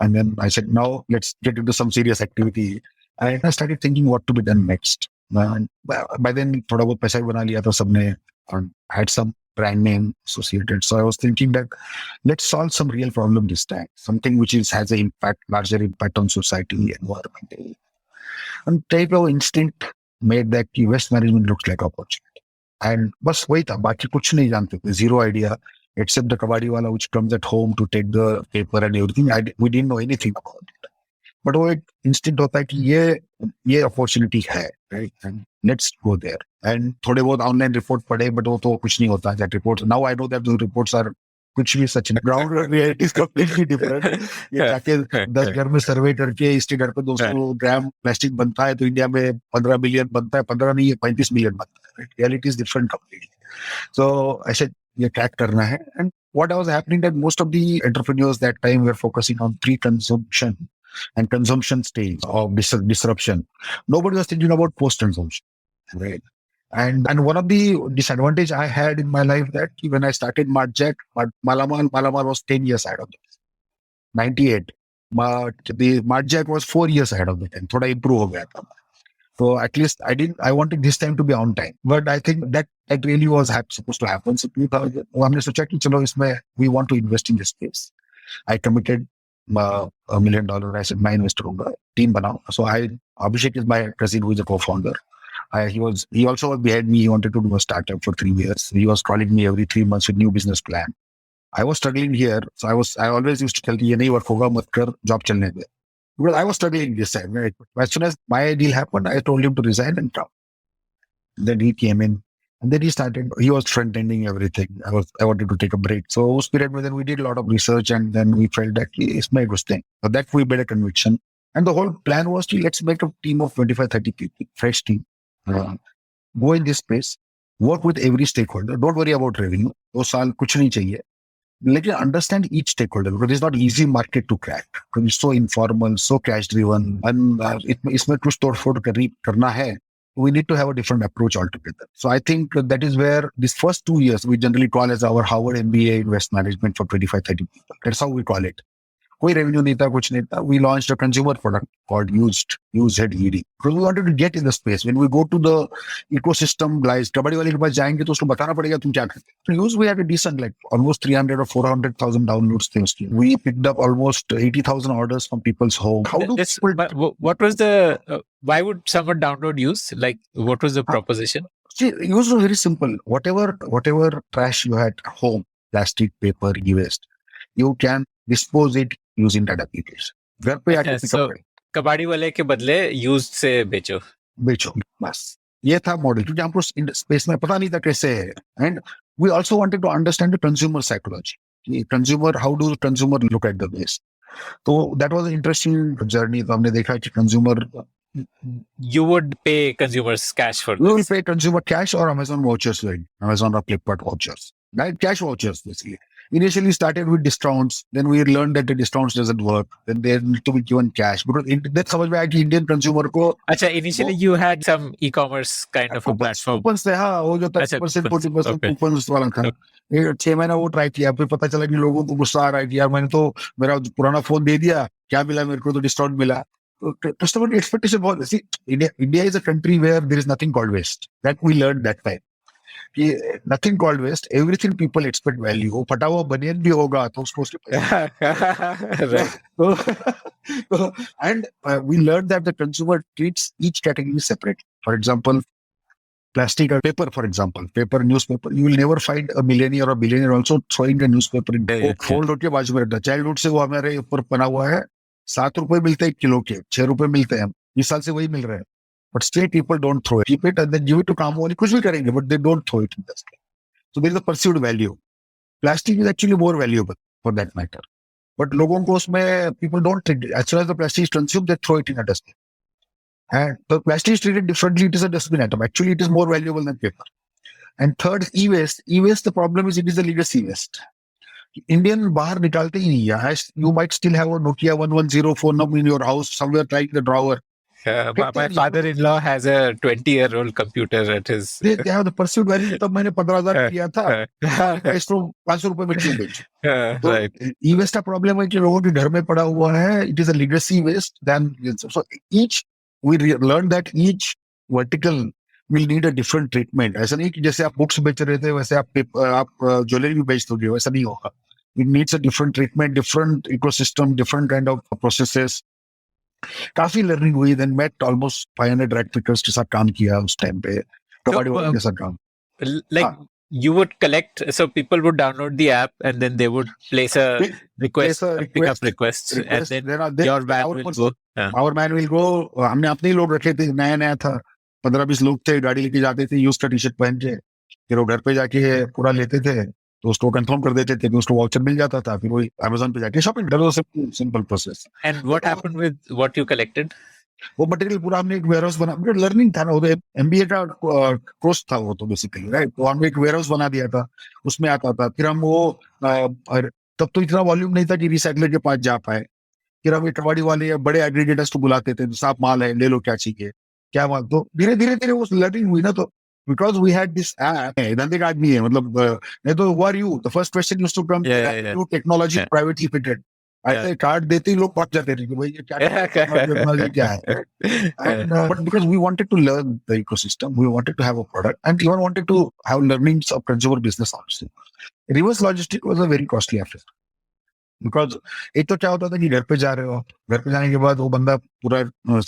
And then I said, now let's get into some serious activity. And I started thinking what to be done next. And by then थोड़ा बहुत पैसा बना लिया था सबने, and had some brand name associated. So I was thinking that let's solve some real problem this time, something which has an larger impact on society, environment. And type of instinct made that waste management looks like opportunity. And बस वही था, बाकी कुछ नहीं जानते थे, zero idea, except the kabadi wala which comes at home to take the paper and everything. We didn't know anything about it. But वो एक instinct होता है कि ये opportunity है, right? And let's go there. And थोड़े बहुत online report पढ़े, but वो तो कुछ नहीं होता. That reports, now I know that those reports are कुछ भी सच नहीं. Ground reality is completely different. ये जाके 10 घर में सर्वे करके इसके घर पे 200 ग्राम प्लास्टिक बनता है, तो इंडिया में 15 मिलियन बनता है, 15 नहीं, 35 मिलियन बनता है. Reality is different completely. So I said, ये crack करना है. And what was happening that most of the entrepreneurs that time were focusing on pre-consumption and consumption stage of disruption. Nobody was thinking about post-consumption, right? And one of the disadvantage I had in my life that when I started Martjack, Malamal was 10 years ahead of it. 98. But the Martjack was 4 years ahead of the time. Thoda improve ho gaya tha. So at least I wanted this time to be on time. But I think that really was supposed to happen. So 2000, हमने सोचा कि चलो इसमें we want to invest in this space. I committed $1 million. I said, मैं investor होगा, team बनाओ. So Abhishek is my cousin who is a co-founder. He also was behind me. He wanted to do a startup for 3 years. He was calling me every 3 months with new business plan. I was struggling here. So I always used to tell him, ये नहीं work होगा, मत कर, job चलने दे. Because I was struggling this time, right? As soon as my deal happened, I told him to resign and come. Then he came in. And then he was front-ending everything. I wanted to take a break. So uस period में then we did a lot of research, and then we felt that इसमें कुछ thing. So that we made a conviction. And the whole plan was to let's make a team of 25-30 people, fresh team. Go in this space, work with every stakeholder. Don't worry about revenue. 2 साल कुछ नहीं चाहिए. Let you understand each stakeholder, because it's not easy market to crack. Because it's so informal, so cash driven, and इसमें कुछ तोड़ फोड़ करना है. we need to have a different approach altogether. So I think that is where these first 2 years we generally call as our Howard MBA Invest Management for 25, 30 people. That's how we call it. कोई revenue नहीं था, कुछ नहीं था. We launched a consumer product called used ED. Because we wanted to get in the space. When we go to the ecosystem guys, kabaddi वाले के पास जाएंगे तो उसको बताना पड़ेगा तुम क्या करते. So use we had a decent like almost 300 or 400,000 downloads थे उसकी. We picked up almost 80,000 orders from people's home. How do people? What was the? Why would someone download use? Like, what was the proposition? See, use was very simple. Whatever trash you had at home, plastic, paper, e-waste, you can dispose it using that application. घर पे आके pick up करें. कबाड़ी वाले के बदले used से बेचो. बस ये था मॉडल, क्योंकि हमको स्पेस में पता नहीं था कैसे है. And we also wanted to understand the consumer psychology. Consumer, how do consumer look at the waste. तो that was an interesting journey. तो हमने देखा कि consumer, you would pay consumers cash for this. We will pay consumer cash or Amazon vouchers, like Amazon or Flipkart vouchers, right? Cash vouchers, basically. Initially started with discounts. Then we learned that the discounts doesn't work. Then they need to be given cash. Because that's समझ में आया कि Indian consumer को. अच्छा, initially you had some e-commerce kind of a platform. Coupons थे, हाँ, वो जो 30%, 40% coupons वाला था. 6 महीना वो ट्राई किया, फिर पता चला कि लोगों को गुस्सा आ रहा है कि यार मैंने तो मेरा पुराना फोन दे दिया, क्या मिला मेरे को, तो डिस्काउंट मिला. Customer expectation was, see, India is a country where there is nothing called waste. That we learned that time. Nothing called waste. Everything people expect value. वो फटा हुआ बनियन भी होगा तो उसको उसके पैसे. And we learned that the consumer treats each category separate. For example, plastic or paper, for example, paper, newspaper. You will never find a millionaire or a billionaire also throwing the newspaper in the fold होके बाजू में रखता. Childhood से वो हमारे ऊपर बना हुआ है. 7 रुपए मिलते हैं किलो के, 6 रुपए मिलते हैं. इस साल से वही मिल रहे हैं. But still people don't throw it. Keep it and then give it to काम वाले. कुछ भी करेंगे, but they don't throw it in the sky. So there is a perceived value. Plastic is actually more valuable for that matter. But लोगों को उसमें people don't treat it. As soon as the plastic is consumed, they throw it in a dustbin. And the plastic is treated differently. It is a dustbin item. Actually, it is more valuable than paper. And third, e-waste. E-waste, the problem is it is a legacy waste. Indian बाहर निकालते ही नहीं है. You might still have a Nokia 110 phone number in your house somewhere lying in the drawer. My father-in-law has a 20-year-old computer at his. They have the perceived value. तब मैंने 15,000 किया था. इसको 500 रुपए में क्यों बेच? Right. E-waste का problem है कि लोगों के घर में पड़ा हुआ है. It is a legacy waste. Then so each we learned that each vertical will need a different treatment. ऐसा नहीं कि जैसे आप बुक्स बेच रहे थे वैसे आप ज्वेलरी भी बेच दोगे, वैसा नहीं होगा. It needs a different treatment, different ecosystem, different kind of processes. काफी लर्निंग हुई. Then met almost 500 rat pickers के साथ काम किया उस टाइम पे. कबाड़ी वालों के साथ काम. Like you would collect, so people would download the app and then they would place a request, pick up requests, and then your van will go. Our man will go. हमने अपने ही लोग रखे थे, नया था. 15-20 लोग थे, गाड़ी लेके जाते थे यूज का टी शर्ट पहन के. फिर वो घर पे जाके पूरा लेते थे, तो उसको कंफर्म कर देते थे कि उसको वाउचर मिल जाता था. फिर वो अमेज़न पे जाके shopping. That was a simple process. And what happened with what you collected? वो मटेरियल पूरा हमने एक वेयरहाउस बना. लर्निंग था ना, वो एमबीए का कोर्स था वो, तो बेसिकली राइट. तो हमने एक वेयरहाउस बना दिया था, उसमें आता था. फिर हम वो तब तो इतना वॉल्यूम नहीं था कि रिसाइकलर के पास जा पाए. फिर हम कबाड़ी वाले या बड़े एग्रीगेटर्स को बुलाते थे, साफ माल है, ले लो क्या चाहिए, क्या माल. तो धीरे धीरे वो लर्निंग हुई ना. तो because we had this app, धंधे का आदमी है, मतलब नहीं तो who are you? The first question used to come, new technology privately limited. ऐसे कार्ड देते ही लोग पहुंच जाते थे कि भाई ये क्या technology क्या है. But because we wanted to learn the ecosystem, we wanted to have a product, and even wanted to have learnings of consumer business also. Reverse logistics was a very costly affair. Because एक तो क्या होता था कि घर पे जा रहे हो, घर पे जाने के बाद वो बंदा पूरा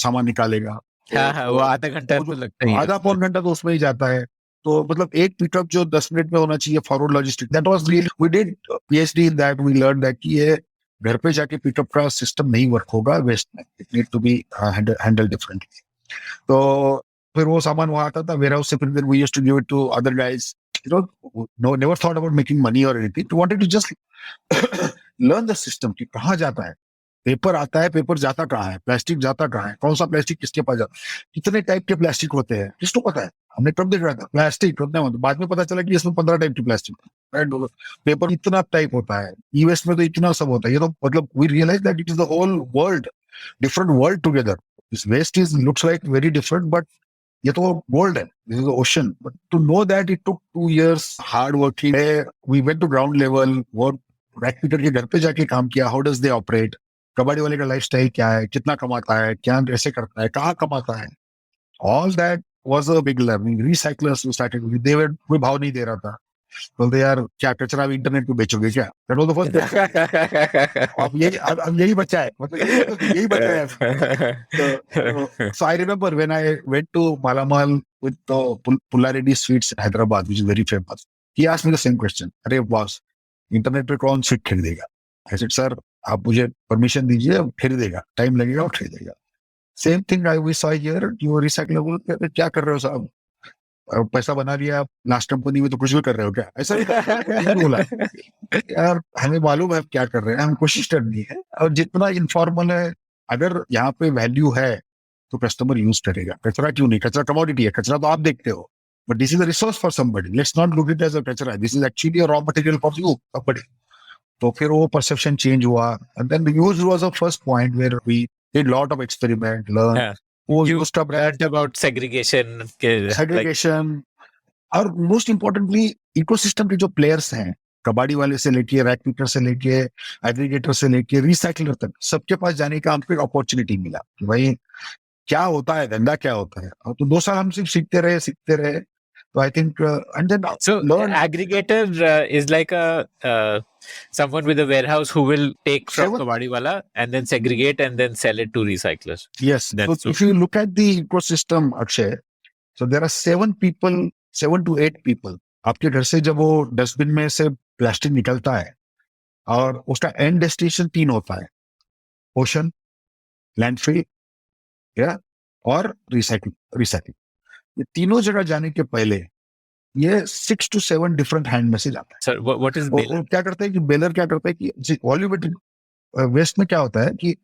सामान निकालेगा. वो आधा घंटा तो लगता ही है. आधा पौन घंटा तो उसमें ही जाता है. तो मतलब एक पिकअप जो 10 मिनट में होना चाहिए, forward logistic, that was really, we did PhD in that. We learn that कि ये घर पे जाके पिकअप का सिस्टम नहीं वर्क होगा वेस्ट में. It need to be handle differently. तो फिर वो सामान वहां आता था वेयर हाउस से. फिर we used to give it to other guys. You know, never thought about making money और anything. We wanted to just learn the system कि कहाँ जाता है पेपर. आता है, पेपर जाता कहाँ है, प्लास्टिक जाता कहाँ है, कौन सा प्लास्टिक किसके पास जाता है, कितने टाइप के प्लास्टिक होते हैं, किसको पता है. हमने कब देख रहा था प्लास्टिक होता है, बाद में पता चला कि इसमें 15 टाइप की प्लास्टिक है. पेपर इतना टाइप होता है, ई वेस्ट में तो इतना सब होता है. ये तो मतलब we realize that it is the whole world, different world together. This waste is looks like very different, but ये तो golden. This is the ocean. But to know that, it took 2 years hard working. We went to ground level. Work रैकपीटर के घर पे जाके काम किया. How does they operate? कबाड़ी वाले का लाइफस्टाइल क्या है, कितना कमाता है, क्या कैसे करता है, कहाँ कमाता है. All that was a big learning. Recyclers who started, they were कोई भाव नहीं दे रहा था. बोलते यार क्या कचरा इंटरनेट पे बेचोगे क्या? That was the first. अब यही बचा है, मतलब यही बचा है. So I remember when I went to Malamal with the Pullaredi Sweets in Hyderabad, which is very famous. He asked me the same question. अरे बॉस, इंटरनेट पे कौन स्वीट खरीदेगा? I said, सर आप मुझे परमिशन दीजिए, खरीदेगा, time लगेगा और खरीदेगा. Same thing we saw here. You recyclable क्या कर रहे हो साहब? पैसा बना लिया, लास्ट कंपनी में तो कुछ भी कर रहे हो क्या? ऐसा नहीं बोला. यार हमें मालूम है आप क्या कर रहे हैं, हम कोशिश करनी है. और जितना इनफॉर्मल है, अगर यहाँ पे वैल्यू है तो कस्टमर यूज करेगा. कचरा क्यों नहीं? कचरा कमोडिटी है, कचरा तो आप देखते हो, but this is a resource for somebody. Let's not look it as a कचरा. This is actually a raw material for you somebody. तो फिर वो परसेप्शन चेंज हुआ. And then use was a first point where we did lot of experiment, learn. You learned about segregation. और most importantly ecosystem के जो players हैं, कबाड़ी वाले से लेके, रैकपीटर से लेके, एग्रीगेटर से लेके, रिसाइकलर तक, सबके पास जाने का हमको एक अपॉर्चुनिटी मिला कि भाई क्या होता है, धंधा क्या होता है. और तो 2 साल हम सिर्फ सीखते रहे. So I think, and then learn. Aggregator is like a someone with a warehouse who will take from kabadi wala and then segregate and then sell it to recyclers. Yes. So if you look at the ecosystem, Akshay, so there are 7 to 8 people. आपके घर से जब वो dustbin में से plastic निकलता है और उसका एंड डेस्टिनेशन 3 होता है, ओशन, लैंडफिल या और रिसाइकलिंग. ये तीनों जगह जाने के पहले ये 6 to 7 डिफरेंट हैंड मैसेज आता है. Sir what is baler? क्या करता है कि बेलर क्या करता है कि वॉल्यूमेट्रिक वेस्ट में क्या होता है कि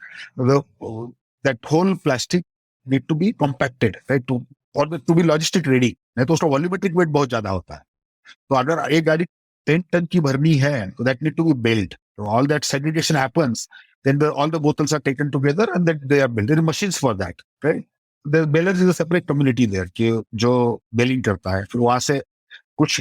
that whole plastic need to be compacted, right, to be logistic ready. नहीं तो उसका वॉल्यूमेट्रिक वेट बहुत ज्यादा होता है. तो अगर एक गाड़ी 10 टन की भरनी है तो that need to be baled. All that segregation happens, then all the bottles are taken together and that they are baled. There are machines for that, right. The bailers is a separate community there कि जो बेलिंग करता है. फिर वहां से कुछ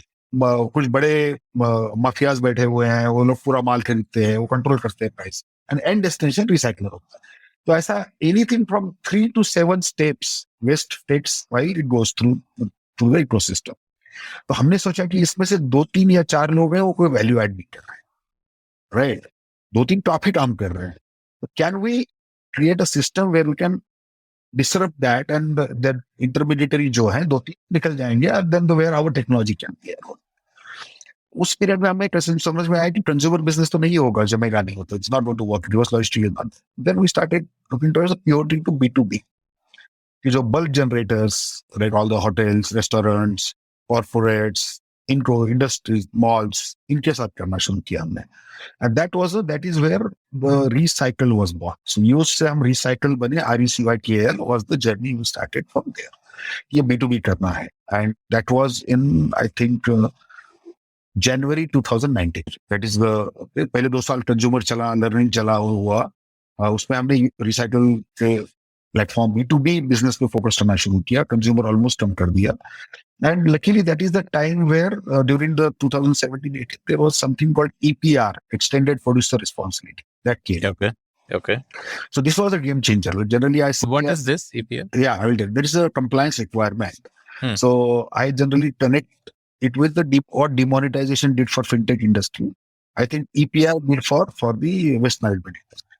बड़े mafias बैठे हुए हैं, वो लोग पूरा माल खरीदते हैं, वो कंट्रोल करते हैं price. And and destination recycler होता है. तो ऐसा anything from 3 to 7 steps waste takes while it goes through the ecosystem. तो हमने सोचा कि इसमें से 2-3 या 4 लोग हैं वो कोई वैल्यू ऐड नहीं कर रहे हैं, राइट. 2-3 तो आप ही काम कर रहे हैं. तो can we create a system where we can disrupt that and that intermediary जो है 2-3 निकल जाएंगे and then the where our technology can be. उस पीरियड में हमें समझ में आया कि कंज्यूमर बिजनेस तो नहीं होगा, जमेगा नहीं होता. It's not going to work. Reverse logistic is not. Then we started looking towards purely to B2B कि जो bulk generators, like all the hotels, restaurants, corporates, इनको इंडस्ट्रीज, मॉल्स, इनके साथ करना शुरू किया हमने. And that is where the Recykal was born. So use से हम Recykal बने, RECYKL was the journey we started from there. ये B2B करना है. And that was in, I think, January 2019. That is the पहले 2 साल कंज्यूमर चला, learning चला हुआ. उसमें हमने Recykal के प्लेटफॉर्म B2B बिजनेस पे फोकस करना शुरू किया. कंज्यूमर ऑलमोस्ट कम कर दिया. And luckily, that is the time where during the 2017-18, there was something called EPR, Extended Producer Responsibility. That came. Okay. So this was a game changer. Generally, What is this EPR? Yeah, I will tell. There is a compliance requirement. So I generally connect it with what demonetization did for fintech industry. I think EPR did for the waste management industry.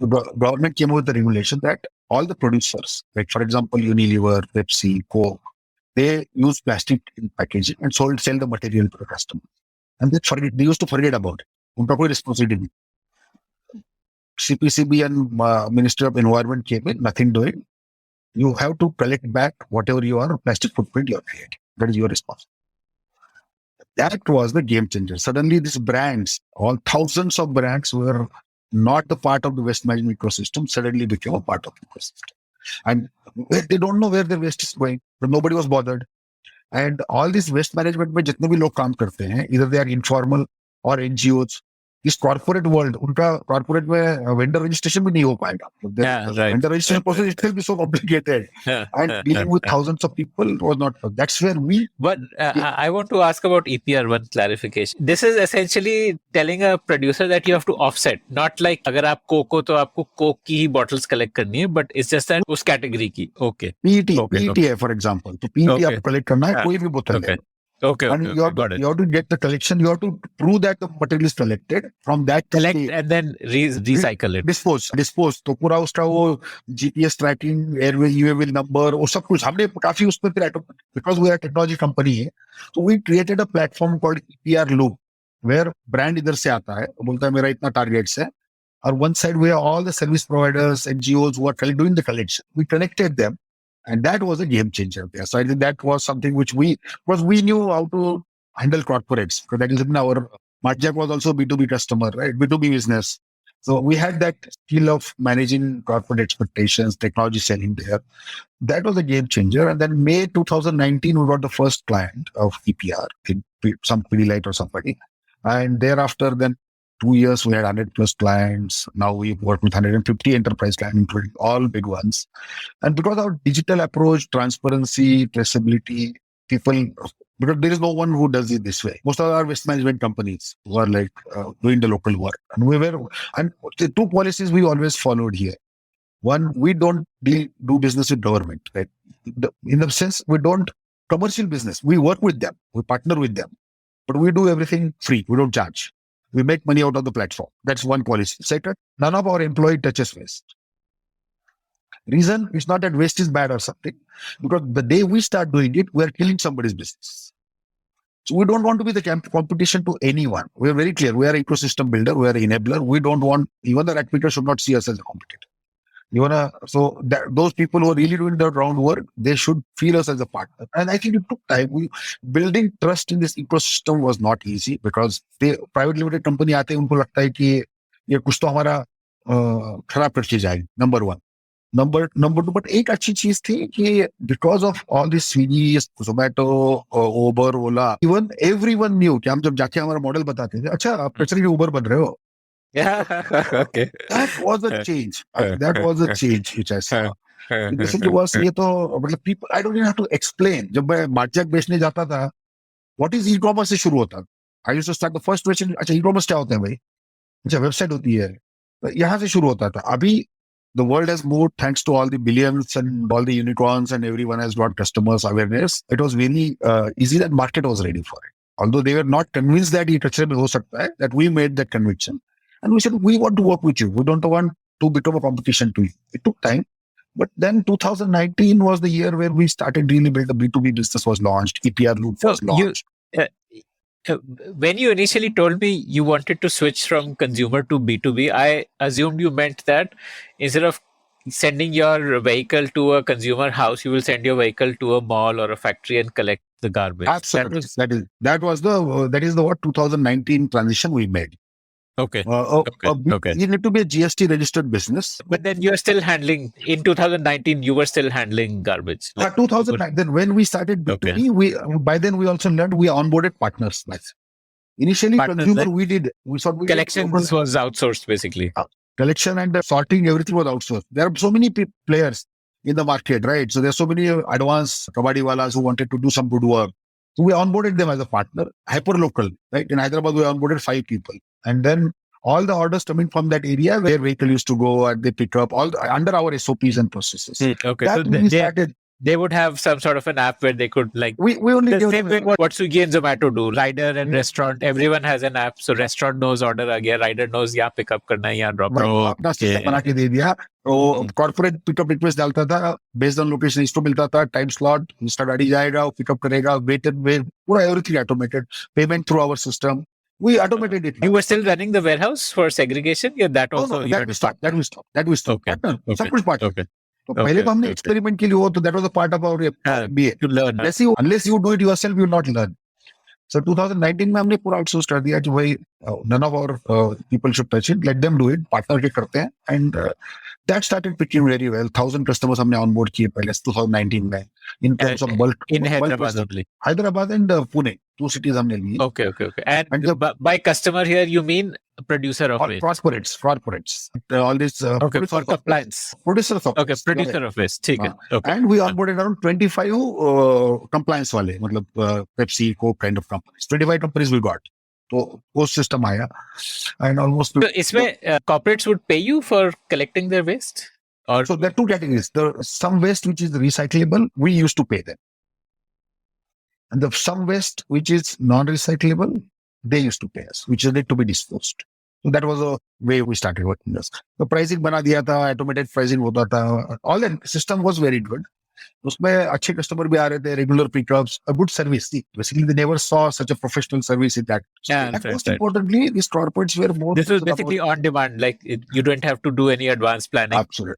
The government came up with the regulation that all the producers, like for example, Unilever, Pepsi, Coke, they use plastic in packaging and sell the material to the customer. And they used to forget about it. उनका कोई responsibility नहीं. CPCB and Ministry of Environment came in, nothing doing. You have to collect back whatever you are plastic footprint you are creating. That is your responsibility. That was the game changer. Suddenly these brands, all thousands of brands were not the part of the waste management ecosystem, suddenly became a part of the ecosystem. And they don't know where their waste is going, but nobody was bothered. And all this waste management में जितने भी लोग काम करते हैं, either they are informal or NGOs इस corporate world, उनका corporate में वेंडर रजिस्ट्रेशन भी नहीं हो पाएगा. Vendor registration process itself is so complicated, and dealing with thousands of people was not. That's where we. But I want to ask about EPR. One clarification. This is essentially telling a producer that you have to offset. Not like अगर आप Coke हो तो आपको Coke की ही bottles collect करनी है, but it's just that उस category की. Okay. PET है for example. तो PET आप collect करना है, कोई भी बोतल है. Okay, got it. You have to get the collection. You have to prove that the material is collected from that. Collect and then recycle it. Dispose. तो पूरा उसका वो GPS tracking, airway, UAV number, वो सब कुछ हमने काफी उसमें फिर because we are a technology company है, so we created a platform called EPR Loop, where brand इधर से आता है, बोलता है मेरा इतना targets है, और one side we have all the service providers, NGOs who are doing the collection. We connected them. And that was a game changer there. So I think that was something which we knew how to handle corporates. Because that is our Martjack was also a B2B customer, right? B2B business. So we had that skill of managing corporate expectations, technology selling there. That was a game changer. And then May 2019, we got the first client of EPR, some Pidilite or somebody. And thereafter, then 2 years, we had 100 plus clients. Now we work with 150 enterprise clients, including all big ones. And because of our digital approach, transparency, traceability, people, because there is no one who does it this way. Most of our waste management companies were like doing the local work. And and the two policies we always followed here. One, we don't do business with government, right? In the sense, we don't commercial business. We work with them. We partner with them. But we do everything free. We don't charge. We make money out of the platform. That's one policy. Second, none of our employee touches waste. Reason is not that waste is bad or something, because the day we start doing it, we are killing somebody's business. So we don't want to be the competition to anyone. We are very clear. We are an ecosystem builder. We are an enabler. We don't want, even the acquiters should not see us as a competitor. Those people who are really doing the groundwork, they should feel us as a partner. And I think it took time. Building trust in this ecosystem was not easy, because private limited company आते हैं, उनको लगता है कि ये कुछ तो हमारा खराब करके जाएगी. Number one. Number two, but एक अच्छी चीज थी कि because of all this Swiggy, Zomato, Uber, Ola, even everyone knew कि हम जब जाके हमारा मॉडल बताते थे, अच्छा आप कचरे के Uber बन रहे हो. Yeah. Okay. That was a change. That was a change which I saw. Was ये तो मतलब people, I don't even have to explain. जब मैं Martjack बेचने जाता था, what is e-commerce से शुरू होता. I used to start the first question. अच्छा e-commerce क्या होता है भाई? अच्छा वेबसाइट होती है. यहाँ से शुरू होता था. अभी the world has moved thanks to all the billions and all the unicorns, and everyone has got customers awareness. It was really easy that market was ready for it. Although they were not convinced that ये कचरे में हो सकता है, that we made that conviction. And we said, we want to work with you. We don't want to become a competition to you. It took time. But then 2019 was the year where we started really build the B2B business was launched. EPR Loop was launched. When you initially told me you wanted to switch from consumer to B2B, I assumed you meant that instead of sending your vehicle to a consumer house, you will send your vehicle to a mall or a factory and collect the garbage. Absolutely. That is the 2019 transition we made. Okay. You need to be a GST registered business. But then you are still handling, in 2019, you were still handling garbage. 2009, then when we started B2B, by then we also learned we onboarded partners. Initially, consumer, collections was outsourced basically. Collection and sorting, everything was outsourced. There are so many players in the market, right? So there's so many advanced kabaddi walas who wanted to do some good work. So we onboarded them as a partner, hyper local, right? In Hyderabad, we onboarded 5 people. And then all the orders coming from that area where vehicle used to go and they pick up all under our SOPs and processes. Okay. So they would have some sort of an app where they could we only the same way what Swiggy and Zomato do. Rider and restaurant, everyone has an app. So restaurant knows order aa gaya, rider knows yahan pick up karna hai, yahan drop अपना system बना के दे दिया. तो corporate pickup request डालता था, based on location इसको मिलता था, टाइम स्लॉट, इसका गाड़ी जाएगा, पिकअप करेगा, वेटेड वे, पूरा everything automated, payment through our system. We automated it. You were still running the warehouse for segregation? Yeah, that also. That we stopped. Okay. सब कुछ पार्ट. Okay. तो पहले तो हमने एक्सपेरिमेंट के लिए हो, तो that was a part of our BA. To learn. Unless you do it yourself, you will not learn. So 2019 में हमने पूरा आउटसोर्स कर दिया कि भाई none of our people should touch it. Let them do it. Partner के करते हैं. And That started picking very well. 1,000 customers हमने onboard किए पहले 2019 में. In terms of bulk. In Hyderabad bulk only. Hyderabad and Pune. 2 cities हमने लिए. Okay. And by customer here, you mean producer of waste? Corporates. All this. Okay, for compliance. Producers of Okay, producer of waste. Okay. And we onboarded around 25 compliance वाले, मतलब Pepsi, Coke kind of companies. 25 companies we got. So post system आया, and almost. So इसमें corporates would pay you for collecting their waste? Or so there are two categories. Some waste which is recyclable, we used to pay them. And the some waste which is non-recyclable, they used to pay us, which is need to be disposed. So that was a way we started working this. The pricing बना दिया था, automated pricing होता था. All the system was very good. उसमें अच्छे customer भी आ रहे थे, regular pickups, a good service. See, basically, they never saw such a professional service in that. And most importantly, these corporates were more. This was basically on demand, like you don't have to do any advanced planning. Absolutely.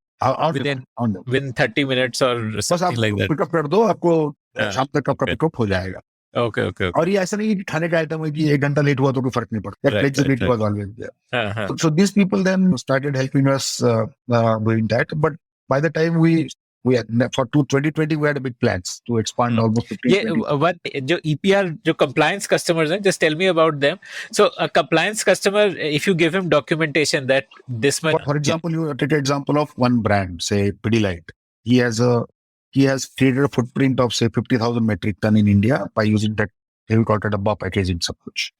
Within 30 minutes or something like that. Pick up कर दो, आपको शाम तक आपका pickup हो जाएगा. Okay. और ये ऐसा नहीं कि खाने का आइटम है कि 1 घंटा लेट हुआ तो कोई फर्क नहीं पड़ता. That flexibility was always there. So these people then started helping us doing that. But by the time we had, for 2020 we had a big plans to expand almost 15. What जो EPR जो compliance customers हैं, just tell me about them. So a compliance customer, if you give him documentation that this much. For example, you take an example of one brand, say Pidilite. He has created a footprint of say 50,000 metric ton in India by using that heavy quarter dabba packaging approach.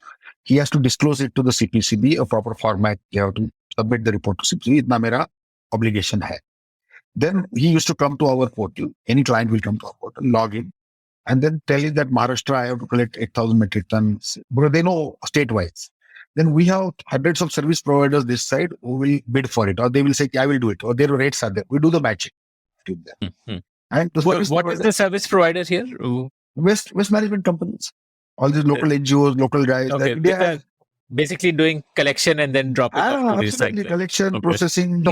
He has to disclose it to the CPCB, a proper format. You have to submit the report to CPCB. इतना मेरा obligation है. Then he used to come to our portal. Any client will come to our portal, log in, and then tell you that Maharashtra, I have to collect 8,000 metric tons. Because they know state-wise. Then we have hundreds of service providers this side who will bid for it, or they will say, I will do it, or their rates are there. We do the matching. And what is the service provider here? Waste management companies. All these local NGOs, local guys. Okay. They are basically doing collection and then dropping off to recycling. Collection, processing,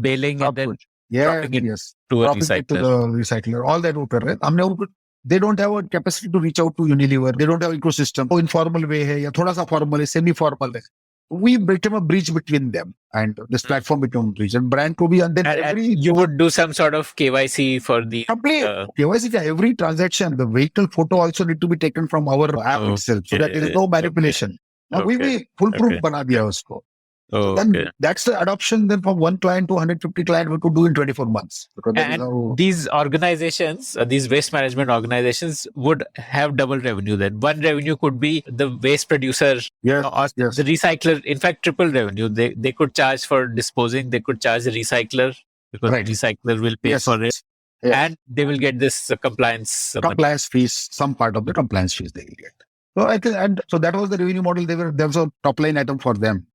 baling, and then dropping it to a recycler. To the recycler. All that we they don't have a capacity to reach out to Unilever. They don't have ecosystem. So informal way hai, ya thoda sa formal hai, semi-formal hai. We became a bridge between them, and this platform became a bridge. And brand ko bhi, and then you would do some sort of KYC for the KYC. Every transaction, the vehicle photo also need to be taken from our app itself, so that there is no manipulation. Now we foolproof bana diya usko. Then that's the adoption. Then from 1 client to 150 client, we could do in 24 months. And these organizations, these waste management organizations, would have double revenue. Then one revenue could be the waste producer or the recycler. In fact, triple revenue. They could charge for disposing. They could charge the recycler because the recycler will pay for it, and they will get this compliance fees. Some part of the compliance fees they will get. So I think, and so that was the revenue model. There was a top line item for them.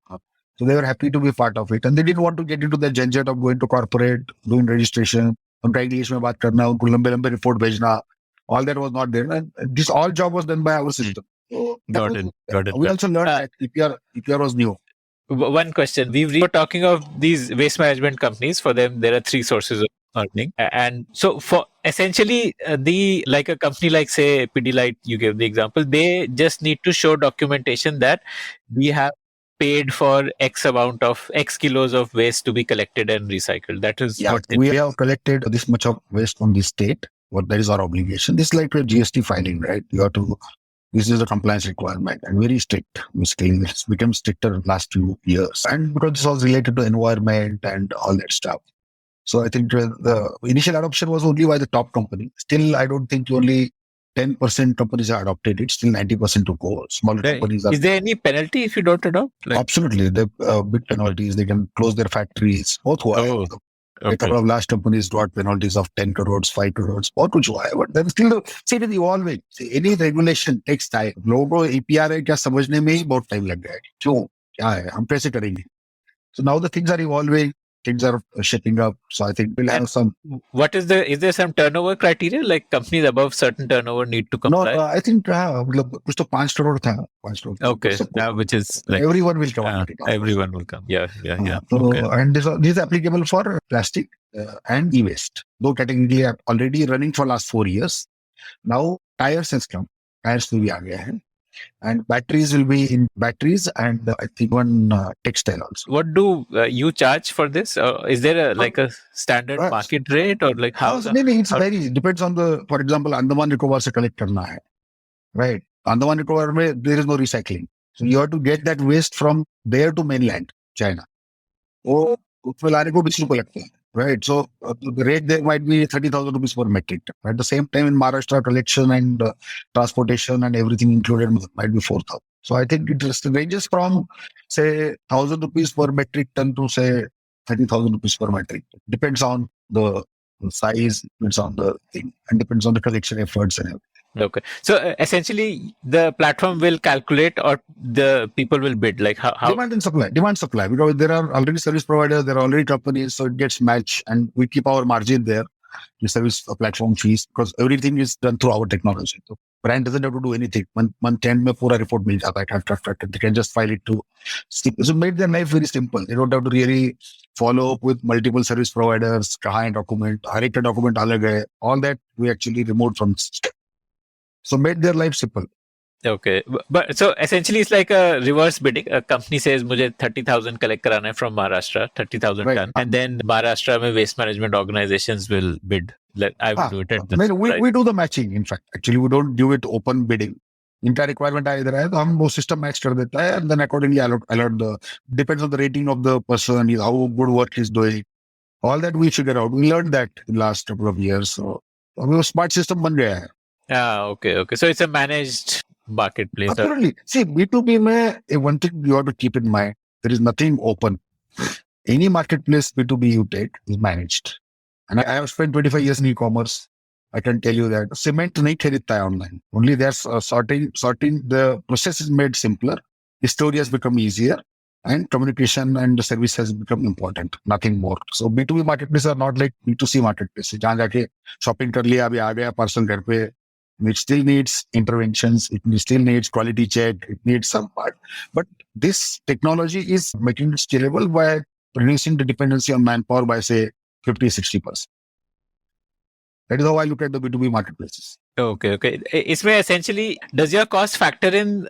So they were happy to be part of it, and they didn't want to get into the jet of going to corporate, doing registration, उनका English में बात करना, उनको लंबे report भेजना. All that was not there, and this all job was done by our system. So got it. We also learned that EPR was new. One question: we were talking of these waste management companies. For them, there are 3 sources of earning, and so for essentially like a company like say Pidilite, you gave the example. They just need to show documentation that we have paid for X amount of X kilos of waste to be collected and recycled. That is what we have collected this much of waste from the state. What that is our obligation. This is like a GST filing, right? You have to. This is a compliance requirement and very strict. Basically, it's become stricter last few years, and because this was related to environment and all that stuff. So I think the initial adoption was only by the top company. Still, I don't think only 10% companies are adopted it. Still 90% to go. Smaller companies are. Is there any penalty if you don't adopt? Absolutely. The big penalties. They can close their factories. Both a couple of large companies got penalties of 10 crores, 5 crores. But then still, see, it is evolving. See, any regulation takes time. Logo APR है क्या समझने में ही बहुत time लग गया. क्यों? क्या है? हम कैसे करेंगे? So now the things are evolving. Things are shaping up. So I think we'll have some. Is there some turnover criteria? Like companies above certain turnover need to comply? No, I think कुछ तो 5 crore था. 5 crore. Okay. Which is like everyone will come. Everyone will come. Yeah. So, and this is applicable for plastic and e-waste. Though category are already running for last 4 years. Now tires has come. Tires भी आ गया है. And batteries will be in batteries and I think one textile also. What do you charge for this? Is there a standard market rate or like how? Maybe it's very depends on the. For example, Andaman Nicobar se collect karna hai, right? Andaman Nicobar mein there is no recycling, so you have to get that waste from there to mainland China. वो उसमें लाने को 20 रुपए लगते हैं, right? So the rate there might be 30,000 rupees per metric ton. At the same time, in Maharashtra, collection and transportation and everything included might be 4,000. So I think it ranges from say 1,000 rupees per metric ton to say 30,000 rupees per metric ton. Depends on the size, depends on the thing, and depends on the collection efforts and everything. Okay. So essentially, the platform will calculate or the people will bid like how demand and supply, because there are already service providers, there are already companies, so it gets matched and we keep our margin there, the service platform fees, because everything is done through our technology. So brand doesn't have to do anything. Month end mein pura report mil jata hai, they can just file it to so made their life very simple. They don't have to really follow up with multiple service providers, kahan document, har ek document alag hai, all that we actually removed from the system. So made their life simple. Okay. But so essentially it's like a reverse bidding. A company says मुझे 30,000 collect कराना है from Maharashtra, 30,000 Right. ton. And then Maharashtra में waste management organizations will bid. I will do it at this price. We do the matching, in fact. Actually, we don't do it open bidding. इनका requirement आ इधर है तो हम वो system match कर देता है and then accordingly allot the depends on the rating of the person, how good work he's doing. All that we figure out. We learned that in the last couple of years. So वो smart system बन गया है. Okay. So it's a managed marketplace. Absolutely. See, B2B mein, one thing you have to keep in mind, there is nothing open. Any marketplace B2B you take is managed. And I have spent 25 years in e-commerce. I can tell you that cement nahi kharidta hai online. Only there's sorting, the process is made simpler. The story has become easier and communication and the service has become important. Nothing more. So B2B marketplaces are not like B2C marketplaces. Jahan jaake shopping kar liya, abhi aa gaya parcel घर पे. It still needs interventions. It still needs quality check. It needs some part. But this technology is making it scalable by reducing the dependency on manpower by say 50-60%. That is how I look at the B2B marketplaces. Okay. इसमें essentially, does your cost factor in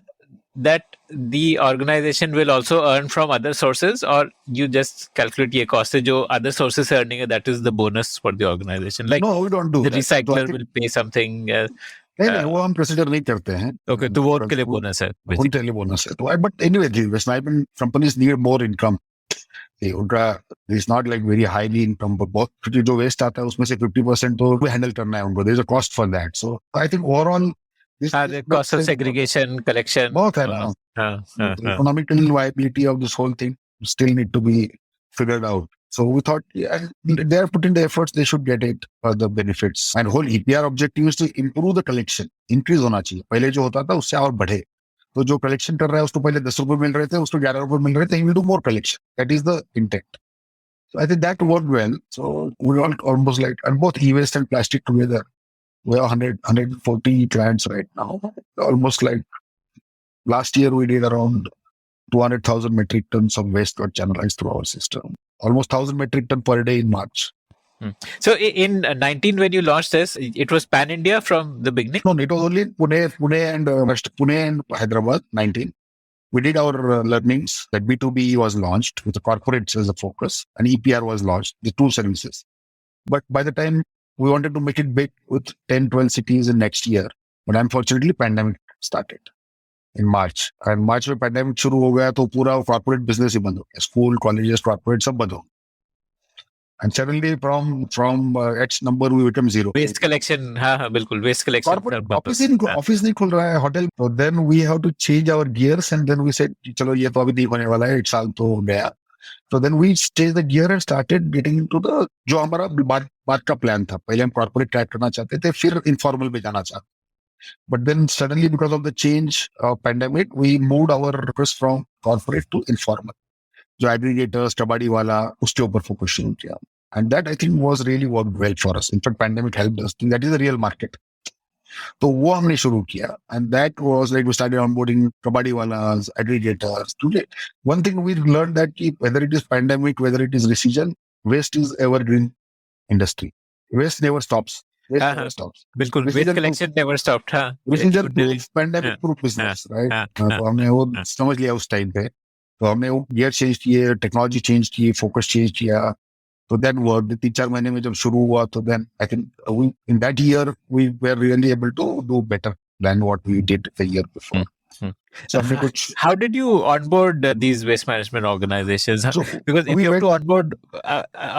that the organization will also earn from other sources, or you just calculate ये cost है जो other sources are earning, that is the bonus for the organization? Like no, we don't do the that. recycler will pay something. नहीं वो हम consider नहीं करते हैं. Okay, तो वो उनके लिए bonus है. उनके लिए bonus है. But anyway, the investment companies need more income. उनका is not like very highly income, but बहुत जो waste आता है उसमें से 50% तो handle करना है उनको. There is a cost for that. So I think overall the cost of segregation, collection. बहुत है ना. The economical viability of this whole thing still need to be figured out. So we thought they are putting the efforts, they should get it for the benefits. And whole EPR objective is to improve the collection. Increase होना चाहिए. पहले जो होता था उससे और बढ़े. तो जो collection कर रहा है उसको पहले 10 रुपए मिल रहे थे, उसको 11 रुपए मिल रहे थे. He will do more collection. That is the intent. So I think that worked well. So we all almost like, and both e-waste and plastic together. We have 140 clients right now. Almost like last year we did around 200,000 metric tons of waste got channelized through our system. Almost 1,000 metric ton per day in March. So in 19, when you launched this, it was pan India from the beginning? No, it was only Pune and Hyderabad. 19. We did our learnings. That B2B was launched with the corporates as a focus, and EPR was launched. The two services. But by the time we wanted to make it big with 10, 12 cities in next year, but unfortunately, pandemic started in March. And March में pandemic शुरू हो गया तो पूरा corporate business ही बंद हो गया. School, colleges, corporate सब बंद हो. And suddenly from X number we become zero. Waste collection, हाँ बिल्कुल waste collection. Office नहीं खुल रहा है, hotel. So then we have to change our gears and then we said चलो ये तो अभी नहीं होने वाला है, 1 साल तो हो गया. So then we changed the gear and started getting into the जो हमारा बात का plan था. पहले हम corporate track करना चाहते थे, फिर informal पे जाना चाहते. But then suddenly because of the change of pandemic, we moved our request from corporate to informal. जो aggregators, कबाड़ी वाला, उसके ऊपर focus शुरू किया. And that I think was really worked well for us. In fact, pandemic helped us. That is the real market. तो वो हमने शुरू किया. And that was like we started onboarding कबाड़ी वाlas, aggregators. One thing we learned that whether it is pandemic, whether it is recession, waste is evergreen industry. Waste never stops. waste हाँ, never हाँ, stops. बिल्कुल waste Precision proof, collection never stopped. हाँ, procedure it proof, never- pandemic हाँ, proof हाँ, business, right. हाँ, हाँ, तो हमने वो हाँ. समझ लिया उस टाइम पे. तो हमने वो गियर चेंज किए, टेक्नोलॉजी चेंज की, फोकस चेंज किया. तो देन वर्क 3-4 महीने में जब शुरू हुआ, तो then I think we in that year we were really able to do better than what we did the year Hmm, before. hmm. So हमने कुछ, How did you onboard these waste management organizations? so Because if we you have went to onboard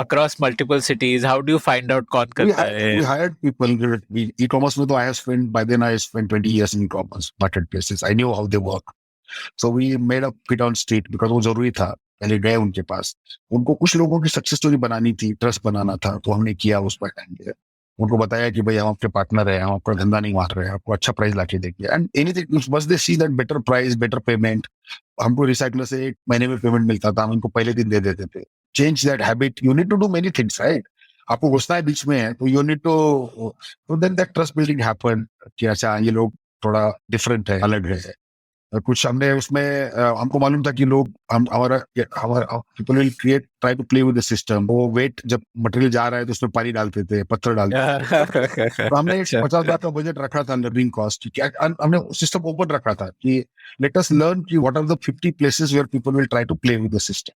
across multiple cities, how do you find out कौन करता we है? hired people. We e-commerce में तो I have spent, by then I spent 20 years in e-commerce marketplaces. I knew how they work. So we made a fit on street because वो जरूरी था. पहले गए उनके पास, उनको कुछ लोगों की सक्सेस स्टोरी बनानी थी, ट्रस्ट बनाना था, तो हमने किया उस पर टाइम पे. उनको बताया कि भाई हम आपके पार्टनर है, हम आपका धंधा नहीं मार रहे हैं, आपको अच्छा प्राइस लाके देंगे. एंड एनीथिंग बस they see that better price, better payment. हमको रिसाइकलर से 1 महीने में पेमेंट मिलता था, हम उनको पहले दिन दे देते थे. Change that habit. You need to do many things, right. आपको घुसना है बीच में है, तो you need to then that trust building happen कि अच्छा ये लोग थोड़ा डिफरेंट है, अलग है. कुछ हमने उसमें हमको मालूम था कि लोग हम हमारा हमारा people will create try to play with the system. वो वेट जब मटेरियल जा रहा है तो उसमें पानी डालते थे, पत्थर डालते थे. तो हमने अच्छा. 50 लाख का बजट रखा था लर्निंग कॉस्ट. क्या हमने सिस्टम ओपन रखा था कि लेट अस लर्न कि what are the 50 places where people will try to play with the system.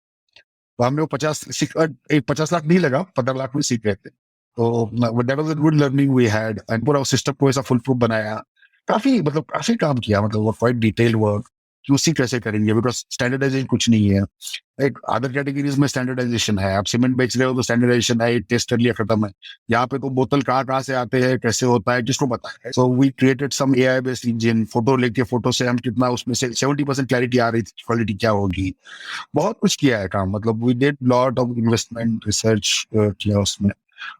तो हमने वो 50 लाख नहीं लगा, 15 लाख में सीख गए थे. तो that was a good learning we had. And पूरा सिस्टम को ऐसा फुल प्रूफ बनाया. काफी काम किया, मतलब वो क्वाइट डिटेल वर्क. क्यूसी कैसे करेंगे, बिकॉज स्टैंडर्डाइजेशन कुछ नहीं है. एक अदर कैटेगरीज में स्टैंडर्डाइजेशन है. आप सीमेंट बेच रहे हो तो स्टैंडर्डाइजेशन है, टेस्ट कर लिया, खत्म है. यहाँ पे तो बोतल कहाँ से आते हैं, कैसे होता है, किसको पता है. So we created some AI based engine. Photo लेके, फोटो से हम कितना उसमें से 70% क्लैरिटी आ रही थी, क्वालिटी क्या होगी. बहुत कुछ किया है काम. मतलब we did lot of investment, research किया उसमें.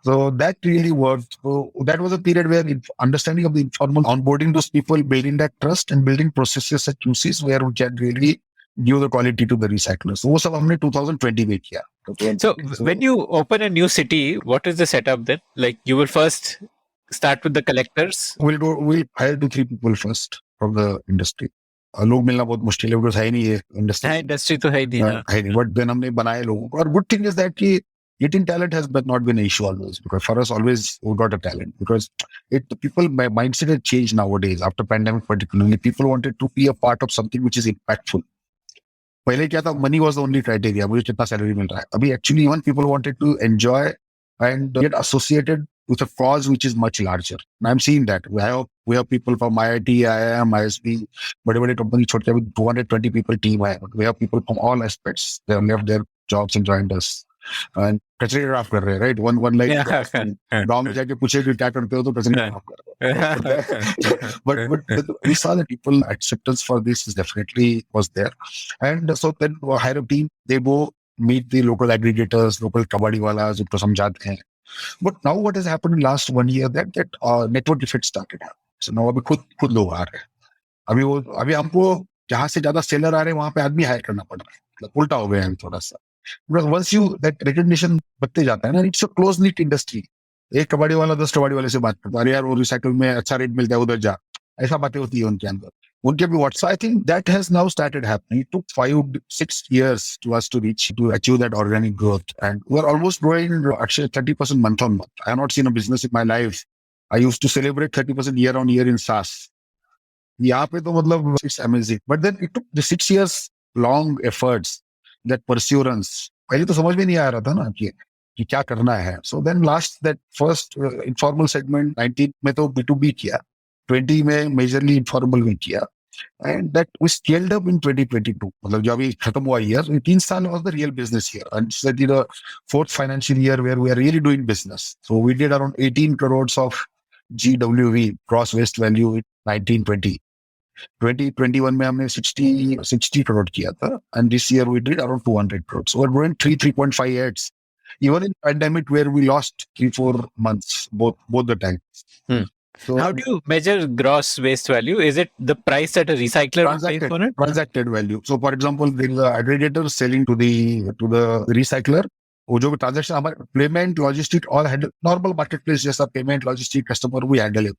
So that really worked. So that was a period where understanding of the informal onboarding those people, building that trust and building processes at QCs where we can really give the quality to the recyclers. So वो सब हमने 2020 में किया. So when you open a new city, what is the setup then? Like you will first start with the collectors. We'll hire 2-3 people first from the industry. लोग मिलना बहुत मुश्किल है, because है ही नहीं है इंडस्ट्री. हाँ, इंडस्ट्री तो है ही नहीं. हाँ. है नहीं. बट देन हमने बनाए लोगों को. और गुड थिंग इज दैट कि getting talent has not been an issue always, because for us always we got a talent, because the people mindset has changed nowadays after pandemic. Particularly people wanted to be a part of something which is impactful. पहले क्या था, money was the only criteria, मुझे कितना salary मिल रहा है. अभी actually even people wanted to enjoy and get associated with a cause which is much larger. And I'm seeing that. We have people from IIT, IIM, ISB, bade company, छोटे अभी 220 people team है. We have people from all aspects. They have left their jobs and joined us. And कचरे साफ कर रहे हैं, right? One like गांव में जाके पूछे कि क्या करते हो, तो कचरे साफ कर रहे हैं. But we saw that people acceptance for this is definitely was there. And so then we hire a team. They go meet the local aggregators, local kabadi walas, उनको समझाते हैं. But now what has happened in last 1 year that network effect started happening. So now अभी खुद लोग आ रहे हैं. अभी हमको जहां से ज्यादा सेलर आ रहे हैं वहां पे आदमी हायर करना पड़ रहा है. मतलब उल्टा हो गया है थोड़ा सा. Because once you that recognition बढ़ते जाता है ना, it's a close knit industry. एक कबाड़ी वाला 10 कबाड़ी वाले से बात करता है, अरे यार वो रिसाइकल में अच्छा रेट मिलता है, उधर जा. ऐसा बातें होती है उनके अंदर. उनके भी what's. I think that has now started happening. It took 5-6 years to us to achieve that organic growth, and we're almost growing actually 30% month on month. I have not seen a business in my life. I used to celebrate 30% year on year in SaaS. यहाँ पे तो मतलब it's amazing. But then it took the 6 years long efforts, that perseverance. पहले तो समझ में नहीं आ रहा था ना कि क्या करना है. So then last that first informal segment 19 में तो B2B किया, 20 में majorly informal में किया, and that we scaled up in 2022. मतलब जब अभी खत्म हुआ year, 3 साल was the real business year, and it's the 4th financial year where we are really doing business. So we did around 18 crores of GWV, gross waste value, in 1920. 2021 में हमने 60 करोड़ किया था, and this year we did around 200 crores. So we're growing 3.5x. Even in pandemic where we lost 3-4 months, both the times. So how do you measure gross waste value? Is it the price that a recycler will pay for it? Transacted value. So for example, there is an aggregator selling to the recycler. वो जो transaction हमारे payment, logistic, all handle normal marketplace जैसा payment, logistic, customer we handle it.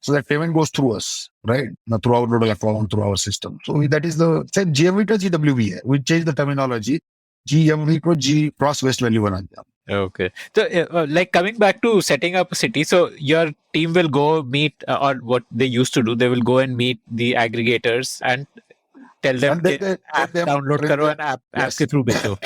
So that payment goes through us, right? Not through our nodal account, through our system. So that is the same GMV का GWV है. We change the terminology. GMV को G cross waste value बना दिया. Okay. So, like coming back to setting up a city, so your team will go meet, or what they used to do, they will go and meet the aggregators and tell them And then कि they train app them, download train करो them. and app Yes. के through बेचो.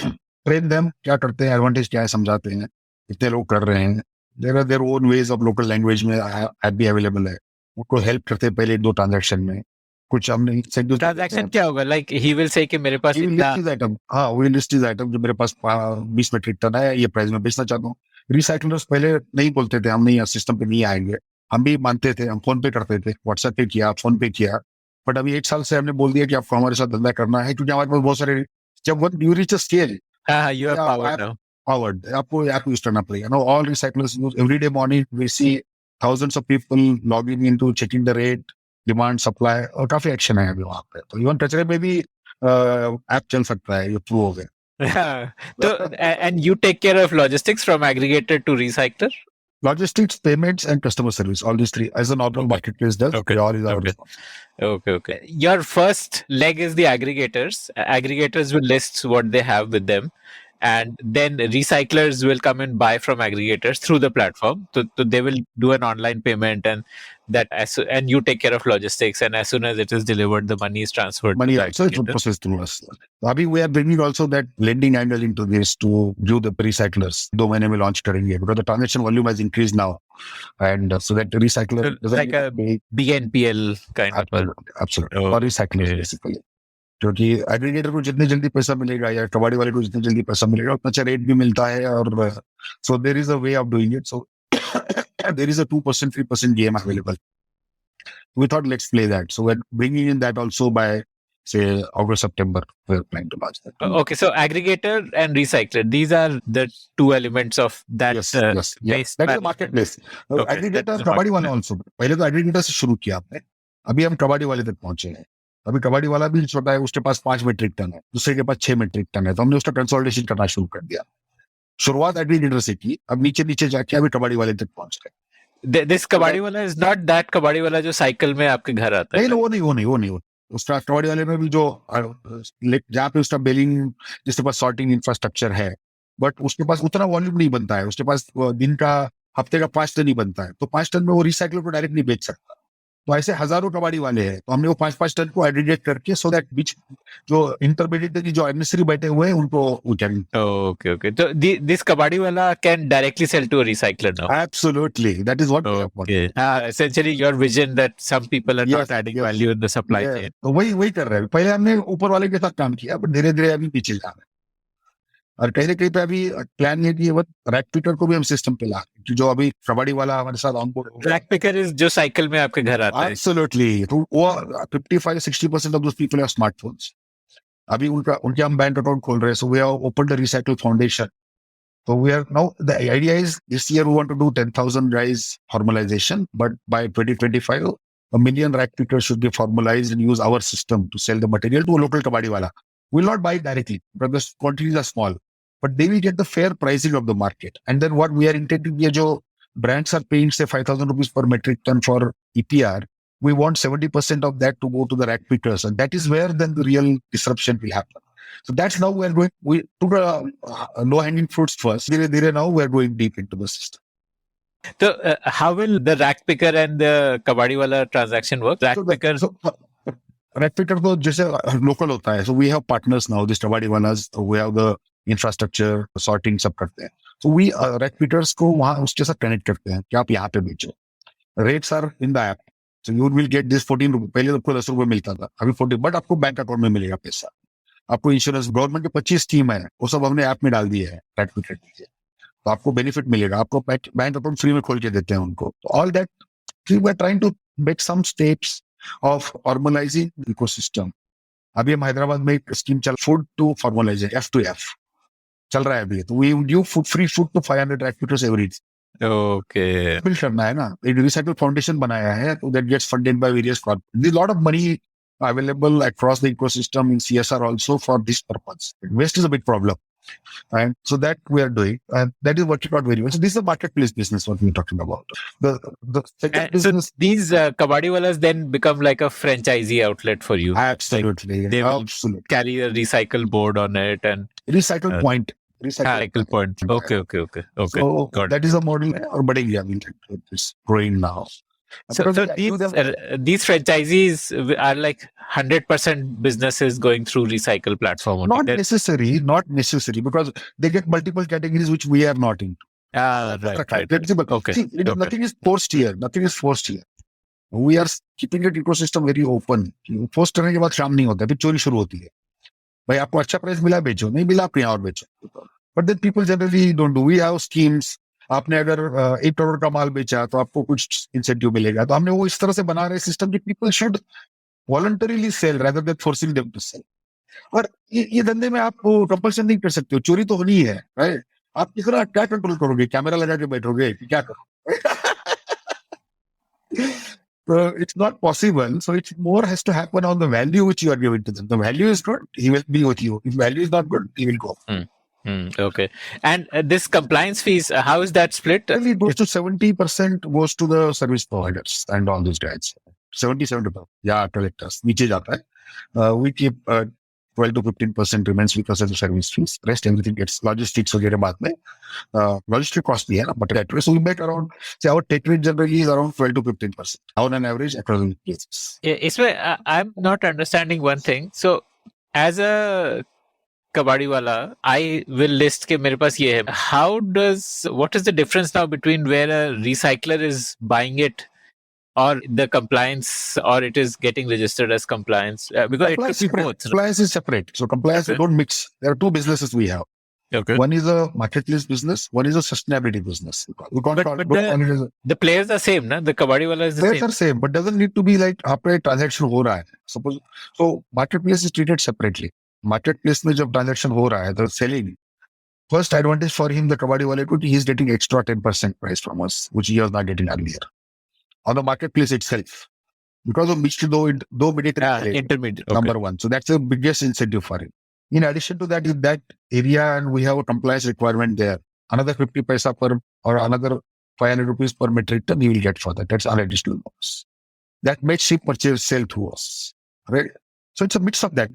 Train them क्या करते हैं, advantage क्या है समझाते हैं, इतने लोग कर रहे हैं, there are their own ways of local language में ऐप भी अवेलेबल है, उनको हेल्प करते हैं पहले एक दो ट्रांजैक्शन में, कुछ हमने ट्रांजैक्शन क्या होगा? लाइक ही विल से कि मेरे पास इतना आइटम, हाँ वही लिस्ट इज आइटम जो मेरे पास 20 मीट्रिक टन है, ये प्राइस में बेचना चाहता हूँ. रिसाइकलर्स पहले नहीं बोलते थे, हम नहीं सिस्टम पे नहीं आएंगे, हम भी मानते थे, हम फोन पे करते थे, व्हाट्सएप पे किया, फोन पे किया, बट अभी 1 साल से हमने बोल दिया कि आपको हमारे साथ धंधा करना है, क्योंकि हमारे पास बहुत सारे, जब यू रीच अ स्केल, हाँ you are powered now. powered. आपको ऐप यूज करना पड़ेगा. Now all recyclers use every day morning. We see thousands of people logging into checking the rate, demand, supply, और काफी एक्शन है अभी वहाँ पे. तो इवन कचरे में भी ऐप चल सकता है, ये प्रूव हो गया. तो and you take care of logistics from aggregator to recycler? Logistics, payments, and customer service, all these three, as a normal marketplace does. Okay. All is our Okay. responsibility. Okay. Your first leg is the aggregators. Aggregators will list what they have with them, and then recyclers will come and buy from aggregators through the platform. So they will do an online payment, and and you take care of logistics. And as soon as it is delivered, the money is transferred. Money to the also it's aggregator. processed through us. अभी we are bringing also that lending angle into this to give the recyclers. 2 महीने में launch करेंगे because the transaction volume has increased now, and so that the recycler So doesn't like a BNPL kind of. absolutely, Oh, or recyclers okay. basically. क्योंकि aggregator को जितने जल्दी पैसा मिलेगा या कबाड़ी वाले को जितने जल्दी पैसा मिलेगा उतना अच्छा रेट भी मिलता है, और so there is a way of doing it. So there is a 2% 3% game available. We thought let's play that, so we're bringing in that also by say August September we're planning to launch that. Okay, so aggregator and recycler, these are the two elements of that. Yes. That is the marketplace. Okay, Aggregator that's the कबाड़ी वाला marketplace. also. पहले तो aggregator से शुरू किया आपने, अभी हम कबाड़ी वाले तक पहुंचे हैं. अभी कबाड़ी वाला भी छोटा है, उसके पास 5 मीट्रिक टन है, दूसरे के पास 6 मीट्रिक टन है, तो हमने उसका कंसोलिडेशन करना शुरू कर दिया. शुरुआत एग्रीगेटर से की, अब नीचे नीचे जाके अभी कबाड़ी वाले तक पहुंच गए. This कबाड़ी वाला is not that कबाड़ी वाला जो साइकिल में आपके घर आता है. नहीं, वो नहीं. उसका कबाड़ी वाले में भी जो जहाँ पे उसका बेलिंग, जिसके पास सॉर्टिंग इंफ्रास्ट्रक्चर है, बट उसके पास उतना वॉल्यूम नहीं बनता है, उसके पास दिन का, हफ्ते का 5 टन ही बनता है, तो 5 टन में वो रिसाइकलर को डायरेक्ट नहीं बेच सकता. तो ऐसे हजारों कबाड़ी वाले हैं, तो हमने वो 5-5 टन को एग्रीगेट करके, सो दैट बीच जो इंटरमीडिएट जो एडमिनिस्ट्री बैठे हुए हैं उनको उठाएंगे. Okay. So this कबाड़ी वाला can directly sell to a recycler now. Absolutely, that is what we have wanted. Okay. Essentially your vision that some people are not adding value in the supply Yeah. chain. तो वही कर रहे हैं. पहले हमने ऊपर वाले के साथ काम किया, बट धीरे धीरे अभी पीछे जा रहे हैं. और कहीं ना कहीं पे अभी प्लान ये कि रैक पिकर को भी हम सिस्टम पे ला, जो अभी कबाड़ी वाला हमारे साथ ऑनबोर्ड हो. Rack picker is जो साइकिल में आपके घर आता है. एब्सोल्युटली. तो वो 55-60% of those people have smartphones. अभी उनके हम बैंक अकाउंट खोल रहे हैं, so we have opened the recycle foundation. So we are now, the idea is this year we want to do 10,000 guys formalization, but by 2025, 1 million rack pickers should be formalized and use our system to sell the material to a local kabadi wala. We will not buy it directly, but the quantities are small, but they will get the fair pricing of the market. And then what we are intending here, jo brands are paying say 5,000 rupees per metric ton for EPR, we want 70% of that to go to the rack pickers, and that is where then the real disruption will happen. So that's now we took low hanging fruits first. Dire now we're going deep into the system. So how will the rack picker and the kabadi wala transaction work? Rack picker. Rack picker तो जैसे local होता है. So we have partners now. This kabadi walas, we have the infrastructure, sorting सब करते हैं. So we rack pickers को वहाँ उसके साथ connect करते हैं कि आप यहाँ पे बेचो. Rates are in the app. So you will get this 14 रुपए. पहले तो आपको 10 रुपए मिलता था, अभी 40, बट आपको बैंक अकाउंट में मिलेगा पैसा. आपको इंश्योरेंस, गवर्नमेंट के 25 स्कीम है, वो सब हमने ऐप में डाल दिए है. तो आपको बेनिफिट मिलेगा, आपको बैंक अकाउंट फ्री में खोल के देते हैं उनको. All that we are trying to make some steps of formalizing ecosystem. अभी हम हैदराबाद में एक स्कीम चल, फूड टू फॉर्मलाइजेशन, F2F चल रहा है अभी. तो we give free food to 500 activities every day. Okay. Build करना है ना, एक रिसाइकल फाउंडेशन बनाया है, तो that gets funded by various corporate. There is lot of money available across the ecosystem in CSR also for this purpose. Waste is a big problem, and so that we are doing, and that is working out very well. So this is a marketplace business what we're talking about. The second business, so these kabadi walas then become like a franchisee outlet for you. Absolutely, Like they will absolutely carry a recycle board on it and recycle point. Recycle point. Okay. So Got it. that is a model, or budding, I mean, it's growing now. So Because these franchisees are like 100% businesses going through Recycle platform only. not necessary, because they get multiple categories which we are not in. Right. Flexible. Okay. See, nothing is forced here. We are keeping it ecosystem very open. Force करने के बाद शाम नहीं होता है, फिर चोरी शुरू होती है. भाई आपको अच्छा प्राइस मिला बेचो, नहीं मिला आप कहीं और बेचो. But then people generally don't do. We have schemes. आपने अगर 1 करोड़ का माल बेचा तो आपको कुछ इंसेंटिव मिलेगा. तो हमने वो इस तरह से बना रहे सिस्टम कि people should voluntarily sell rather than forcing them to sell. और ये धंधे में आप कंपल्सन नहीं कर सकते हो, चोरी तो होनी है, राइट? आप कितना क्या कंट्रोल करोगे? कैमरा लगा के बैठोगे कि क्या करो? So it's not possible. So it's more has to happen on the value which you are giving to them. The value is good, he will be with you. If value is not good, he will go. Okay. And this compliance fees, how is that split? Really, it goes to 70% goes to the service providers and all those guys. 70%. Yeah, collectors. नीचे जाता है. We keep 12 to 15% remains because of the service fees. Rest everything gets logistics वगैरह बाद में. Logistic cost भी है ना, but that way. So we make around, say our take rate generally is around 12 to 15% on an average across the cases. इसमें I'm not understanding one thing. So as a कबाड़ी वाला, I will list के मेरे पास ये है. What is the difference now between where a recycler is buying it or the compliance, or it is getting registered as compliance? Because it could be both. Compliance is separate. So compliance, we don't mix. There are two businesses we have. Okay. One is a marketplace business. One is a sustainability business. We can't call it. The players are same, na? The kabadi wala is the players same. are same, but doesn't need to be like आपका transaction हो रहा है. Suppose so marketplace is treated separately. Marketplace में जब transaction हो रहा है, the selling, first advantage for him, the kabadi wallet, he is getting extra 10% price from us, which he was not getting earlier. On the marketplace itself, because of which do intermediate number one. So that's the biggest incentive for him. In addition to that, in that area, and we have a compliance requirement there, another 50 paisa per or another 500 rupees per metric ton he will get for that. That's an additional bonus. That makes him purchase sell to us. Right? So it's a mix of that.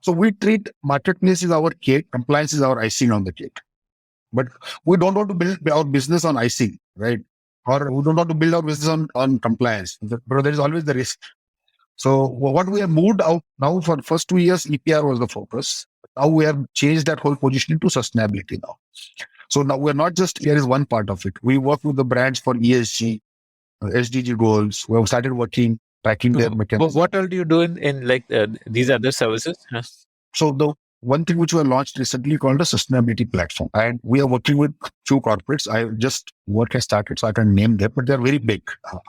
So we treat marketplace is our cake, compliance is our icing on the cake. But we don't want to build our business on icing, right? Or we don't want to build our business on compliance. But there is always the risk. So what we have moved out now for first 2 years, EPR was the focus. Now we have changed that whole position to sustainability now. So now we're not just, here is one part of it. We work with the brands for ESG, SDG goals. We have started working, tracking their mechanisms. What all do you do in like these other services? So the one thing which we launched recently called a sustainability platform. And we are working with few corporates. Work has started, so I can name them, but they're very big.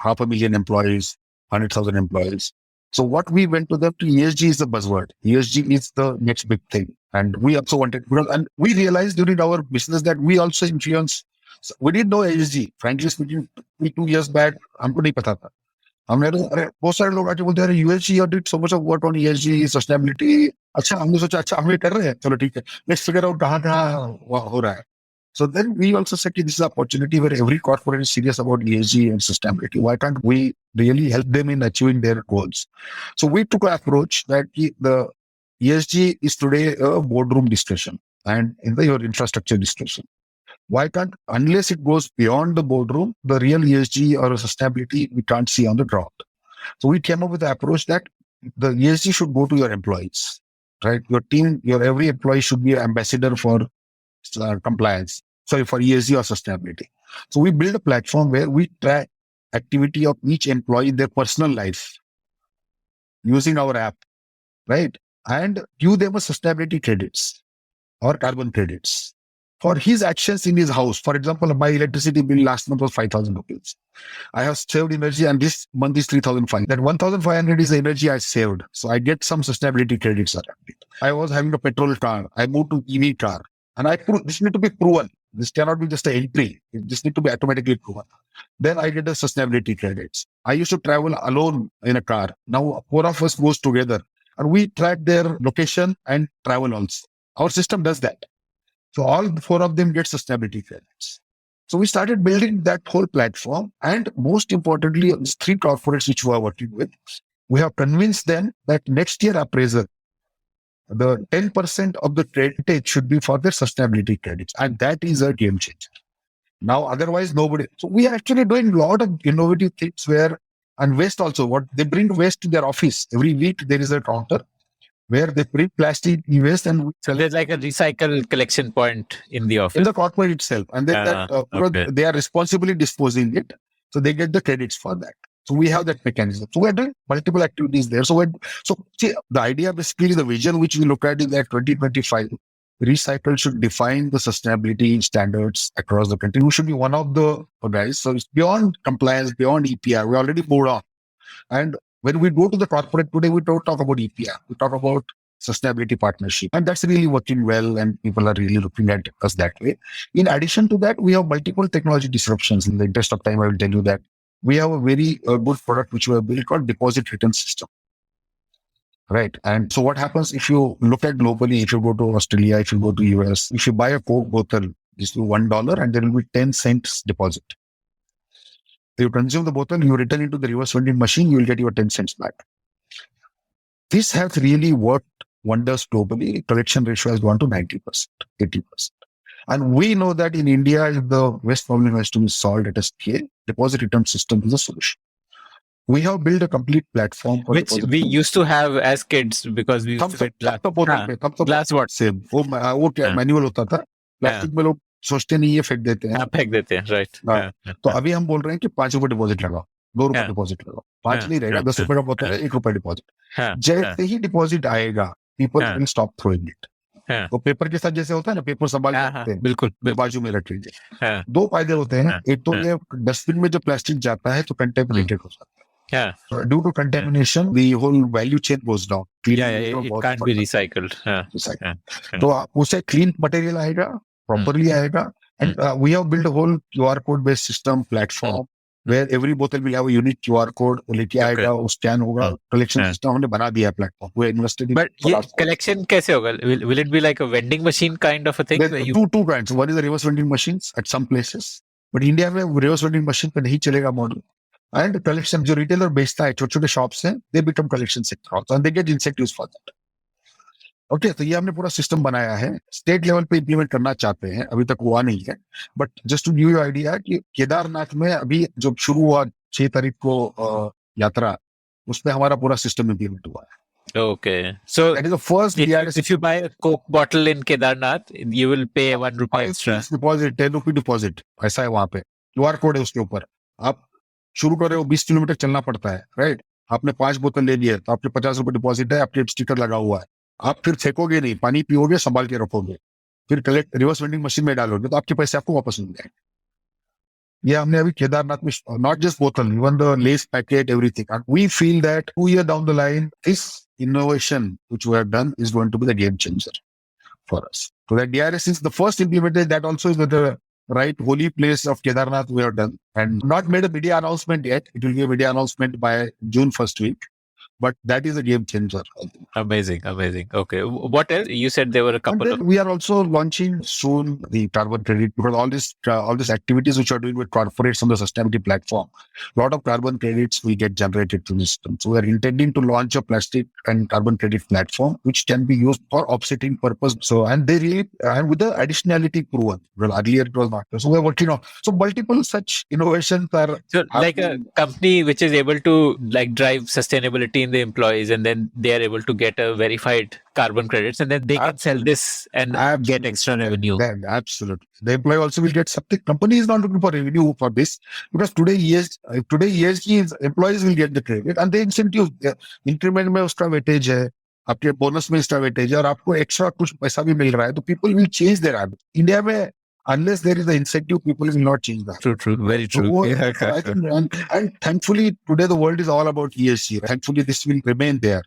500,000 employees, 100,000 employees. So what we went to them to ESG is the buzzword. ESG is the next big thing. And we also wanted, and we realized during our business that we also influence. So we didn't know ESG. Frankly speaking, 2 years back, हमको नहीं पता था. हमने अरे बहुत सारे लोग आके बोलते हैं यूएसजी और did so much of work on ESG sustainability. अच्छा हमने सोचा अच्छा हम ये कर रहे हैं, चलो ठीक है, लेट्स फिगर आउट कहाँ हो रहा है. So then we also said this is an opportunity where every corporate is serious about ESG and sustainability. Why can't we really help them in achieving their goals? So we took an approach that the ESG is today a boardroom discussion and in your infrastructure discussion. Why can't, unless it goes beyond the boardroom, the real ESG or sustainability we can't see on the ground. So we came up with the approach that the ESG should go to your employees, right? Your team, every employee should be an ambassador for compliance. For ESG or sustainability. So we build a platform where we track activity of each employee in their personal life using our app, right? And give them a sustainability credits or carbon credits for his actions in his house. For example, my electricity bill last month was 5,000 rupees. I have saved energy and this month is 3,500. That 1,500 is the energy I saved. So I get some sustainability credits around it. I was having a petrol car. I moved to EV car. And this need to be proven. This cannot be just an entry. This need to be automatically proven. Then I get the sustainability credits. I used to travel alone in a car. Now 4 of us goes together and we track their location and travel also. Our system does that. So all 4 of them get sustainability credits. So we started building that whole platform. And most importantly, these 3 corporates which we are working with, we have convinced them that next year appraisal, the 10% of the credit should be for their sustainability credits. And that is a game changer. Now, otherwise, nobody. So we are actually doing a lot of innovative things where, and waste also, what they bring waste to their office. Every week, there is a counter where they bring plastic waste and So there's like a recycle collection point in the office. in the corporate itself. And then okay. they are responsibly disposing it. So they get the credits for that. So we have that mechanism. So we're doing multiple activities there. So see, the idea, basically, the vision which we look at is that 2025, Recycle should define the sustainability standards across the country. We should be one of the guys. So it's beyond compliance, beyond EPR. We already moved on. And when we go to the corporate today, we don't talk about EPR. We talk about sustainability partnership. And that's really working well. And people are really looking at us that way. In addition to that, we have multiple technology disruptions. In the interest of time, I will tell you that we have a very good product which we have built called deposit return system. Right. And so what happens if you look at globally, if you go to Australia, if you go to US, if you buy a Coke bottle, this is $1 and there will be 10 cents deposit. You consume the bottle, you return into the reverse vending machine, you will get your 10 cents back. This has really worked wonders globally. Collection ratio has gone to 90%, 80%. And we know that in India, if the waste problem has to be solved at a scale, deposit return system is a solution. We have built a complete platform for which we used to have as kids because we used to get glass what same वो क्या manual होता था plastic में लोग सोचते नहीं है फेंक देते हैं फेंक देते हैं राइट तो अभी हम बोल रहे हैं कि ₹5 डिपॉजिट लगाओ ₹2 डिपॉजिट लगाओ 5 नहीं रहेगा ₹10 का बोतल है ₹1 डिपॉजिट जैसे ही डिपॉजिट आएगा people will stop throwing it तो पेपर के साथ जैसे होता है ना पेपर संभाल सकते हैं बिल्कुल बाजू में रख लीजिए 2 फायदे होते हैं एक तो ये डस्टबिन में जब प्लास्टिक जाता है तो कंटेमिनेटेड हो जाता है So due to contamination, the whole value chain goes down. It can't be recycled. तो उसे clean material आएगा, properly आएगा, and we have built a whole QR code based system platform where every bottle will have a unique QR code. लेके आएगा, वो scan होगा, collection system हमने बना दिया है platform. We invested in. But ये collection कैसे होगा? Will it be like a vending machine kind of a thing? Two kinds. One is the reverse vending machines at some places, but India में reverse vending machine पे नहीं चलेगा model. And collection, जो retailer बेचता है छोटे-छोटे shops हैं, they become collection sector also, and they get incentives for that. Okay, तो ये हमने पूरा सिस्टम बनाया है. स्टेट लेवल पे इंप्लीमेंट करना चाहते हैं, अभी तक हुआ नहीं है. But just to give you idea कि केदारनाथ में अभी जब शुरू हुआ 6 तारीख को यात्रा, उसमें हमारा पूरा सिस्टम इंप्लीमेंट हुआ है. Okay, so that is the first. If you buy a Coke bottle in Kedarnath, you will pay ₹1 extra. Deposit, ₹10 deposit. ऐसा है वहाँ पे. QR कोड है उसके ऊपर. आप शुरू कर रहे हो 20 किलोमीटर चलना पड़ता है राइट आपने 5 बोतल ले लिए तो आपके ₹50 डिपॉजिट है आपके स्टिकर लगा हुआ है आप फिर फेंकोगे नहीं पानी पियोगे संभाल के रखोगे फिर कलेक्ट रिवर्स वेंडिंग मशीन में डालोगे तो आपके पैसे आपको वापस मिल जाएंगे ये हमने अभी केदारनाथ में नॉट जस्ट बोतल even the Lay's packet everything and we feel that 2 years down the line this innovation which we have done is going to be the game changer for us so that DRS is the first implemented that also is the right holy place of Kedarnath we have done and not made a media announcement yet. It will be a media announcement by June first week. But that is a game changer. Amazing. Okay. What else? You said there were a couple of... We are also launching soon the carbon credit because all these activities which are doing with corporates on the sustainability platform, a lot of carbon credits will get generated through this system. So we are intending to launch a plastic and carbon credit platform which can be used for offsetting purpose. So and they really and with the additionality proven. Well, earlier it was not. So we are working on multiple such innovations are like a company which is able to like drive sustainability in the employees and then they are able to get a verified carbon credits and then they can sell this and get extra revenue. Absolutely. The employee also will get something. Company is not looking for revenue for this because today ESG is employees will get the credit and the incentive increment में उसका weightage है आपके bonus में extra weightage है और आपको extra कुछ पैसा भी मिल रहा है तो people will change their habit. India में unless there is an incentive, people will not change that. True. Very true. So, and thankfully, today the world is all about ESG. Thankfully, this will remain there.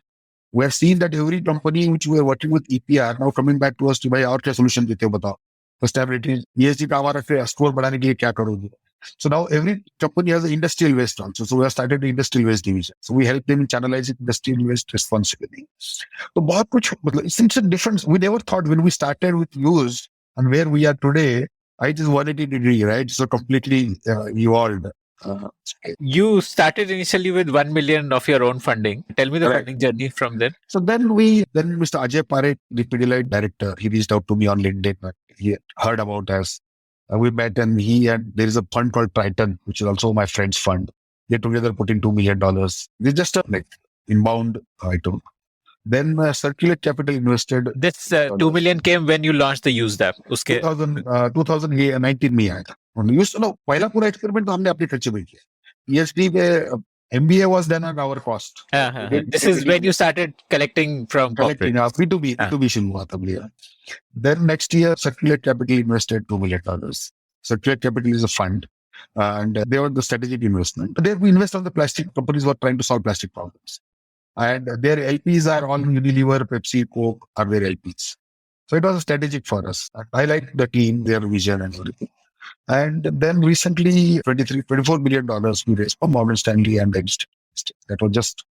We have seen that every company which we are working with EPR now coming back to us to buy our solution देते हो बताओ. Sustainability, ESG का हमारा score बढ़ाने के लिए क्या करोगे? So now every company has an industrial waste also. So we have started the industrial waste division. So we help them in channelizing industrial waste responsibly. So बहुत कुछ मतलब it's a difference. We never thought when we started with use and where we are today, it is 180 degree, right? So completely evolved. You started initially with 1 million of your own funding. Tell me the funding journey from there. So then Mr. Ajay Parekh, the Pidilite director, he reached out to me on LinkedIn. He heard about us. We met, and there is a fund called Triton, which is also my friend's fund. They together put in $2 million. It's just a inbound item. Then Circulate Capital invested. This 2 million came when you launched the used app. Uske 2019 में आया था. Used to know, पहला पूरा experiment तो हमने अपने खर्चे में किया. ESD पे MBA was done at our cost. This is when you started collecting from corporate. B2B शुरू हुआ तब लिया. Then next year, Circulate Capital invested $2 million. Circulate Capital is a fund, and they were the strategic investment. There we invest on the plastic companies who are trying to solve plastic problems. And their LPs are all Unilever, Pepsi, Coke are their LPs. So it was strategic for us. I like the team, their vision and everything. And then recently, $24 million we raised from Morgan Stanley and Edged. That was just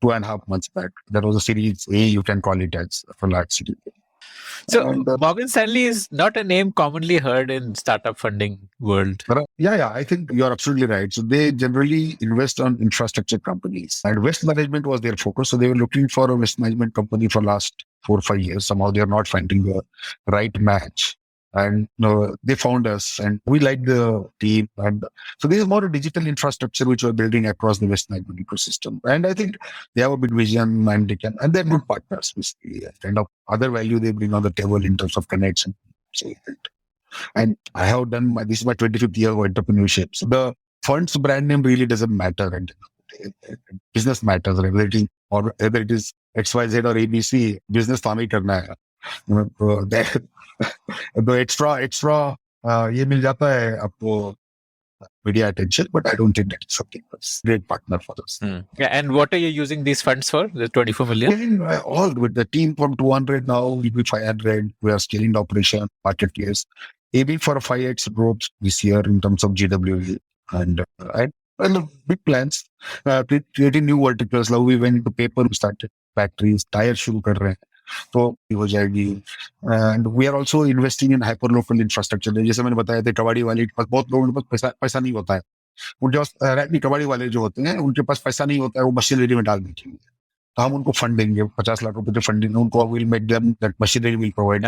2.5 months back. That was a Series A, you can call it as for large city. So Morgan Stanley is not a name commonly heard in startup funding world. Yeah, I think you're absolutely right. So they generally invest on infrastructure companies, and waste management was their focus. So they were looking for a waste management company for last 4 or 5 years. Somehow they are not finding the right match. And they found us, and we like the team. And so this is more a digital infrastructure which we're building across the waste management ecosystem. And I think they have a big vision, and they're good partners. Kind of other value they bring on the table in terms of connection. And I have done this is my 25th year of entrepreneurship. So the fund's brand name really doesn't matter, and business matters. Whether it is XYZ or ABC, business तो हमें करना है. The extra ये मिल जाता है आपको media attention, but I don't think that is something that's a great partner for us. Yeah, and what are you using these funds for? The 24 million? All with the team from 200 now, we'll be 500. We are scaling the operation, marketplace, aiming for a 5x growth this year in terms of GWE. And big plans, creating new verticals. Now we went into paper, we started factories, tires शुरू कर रहे हैं. तो हो जाएगी. And we are also investing in hyper local infrastructure. जैसे मैंने बताया था, कबाड़ी वाले के पास बहुत लोगों के पास पैसा नहीं होता है. उनके पास कबाड़ी वाले जो होते हैं उनके पास पैसा नहीं होता है, वो मशीनरी में डाल देते हैं. तो हम उनको फंड देंगे, 50 लाख रुपए फंडिंग, उनको will make them that machinery will provide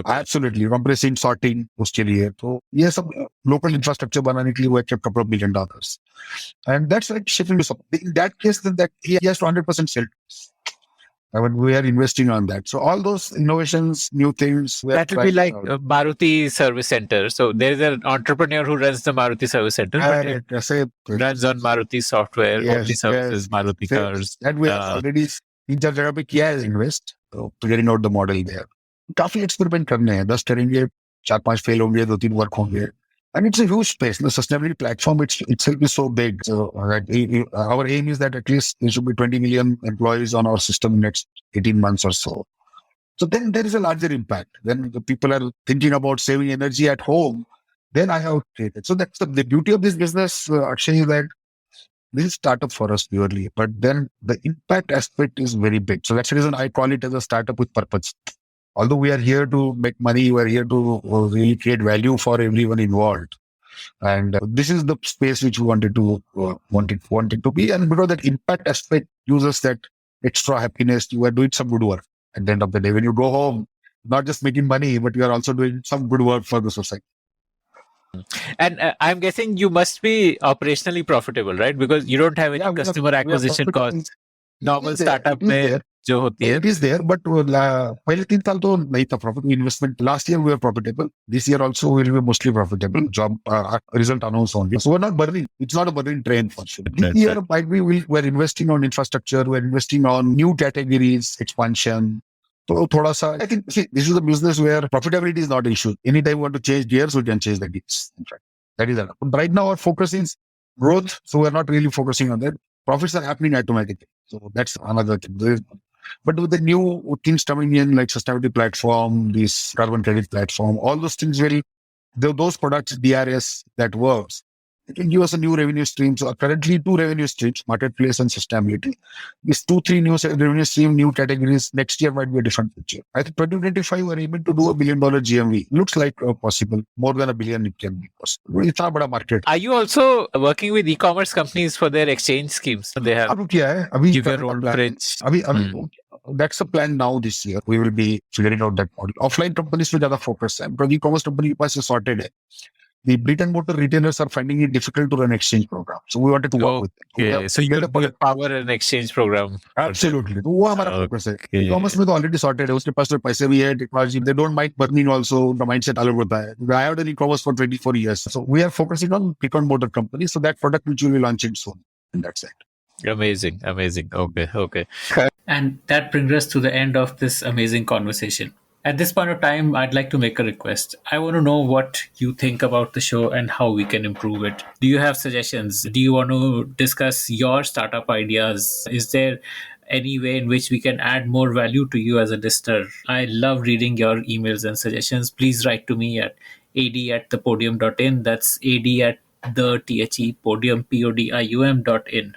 absolutely compressing sorting उसके लिए. तो ये सब लोकल इंफ्रास्ट्रक्चर बनाने के लिए वो एक couple of $1 million. And that's like shifting to something. In that case, then that he has to 100% sell. When we are investing on that. So all those innovations, new things. That will be like Maruti Service Center. So there is an entrepreneur who runs the Maruti Service Center. Runs on Maruti software, only services, Maruti cars. That we already in जगह पे किया है invest. So figuring out the model there. काफी experiment करने हैं. 10 करेंगे, 4-5 fail होंगे, 2-3 work होंगे. And it's a huge space. The sustainability platform itself is so big. So our aim is that at least there should be 20 million employees on our system next 18 months or so. So then there is a larger impact. Then the people are thinking about saving energy at home. Then I have created. So that's the beauty of this business, Akshay, is that this is startup for us purely. But then the impact aspect is very big. So that's the reason I call it as a startup with purpose. Although we are here to make money, we are here to really create value for everyone involved. And this is the space which we wanted to be. And because that impact aspect uses that extra happiness, you are doing some good work at the end of the day. When you go home, not just making money, but you are also doing some good work for the society. And I'm guessing you must be operationally profitable, right? Because you don't have any customer acquisition costs. Normal startup में जो होती है. It is there, but पहले 3 साल तो नहीं था profit investment. Last year we were profitable. This year also we will be mostly profitable. Job result announced only. So we're not burning. It's not a burning train for sure. This year we're investing on infrastructure. We're investing on new categories, expansion. So थोड़ा सा, I think, see, this is a business where profitability is not an issue. Anytime we want to change gears, we can change the gears. In fact, that is that. But right now our focus is growth. So we're not really focusing on that. Profits are happening automatically. So that's another thing. But with the new things coming in, like sustainability platform, this carbon credit platform, all those things those products, DRS, that works. It will give us a new revenue stream. So currently two revenue streams, marketplace and sustainability. These two, three new revenue stream, new categories. Next year might be a different picture. I think 2025 we're able to do $1 billion GMV. Looks like possible. More than $1 billion it can be possible. It's a big market. Are you also working with e-commerce companies for their exchange schemes? They have अब क्या है अभी give your own bridge. That's the plan now this year. We will be figuring out that model. Offline companies पे ज़्यादा focus है. Because e-commerce company के पास ये sorted है. The brick and mortar retailers are finding it difficult to run exchange program. So we wanted to work with them. Okay. So you will power an exchange program. Absolutely. तो वो हमारा focus है. E-commerce में तो already sorted है. उसके पास तो पैसे भी है, technology. They don't mind burning also. The mindset अलग होता है. I have done e-commerce for 24 years. So we are focusing on brick and mortar companies. So that product which we will launch it soon. And that's it. Amazing. Okay. And that brings us to the end of this amazing conversation. At this point of time, I'd like to make a request. I want to know what you think about the show and how we can improve it. Do you have suggestions? Do you want to discuss your startup ideas? Is there any way in which we can add more value to you as a listener? I love reading your emails and suggestions. Please write to me at ad@thepodium.in. That's ad at the podium, podium.in.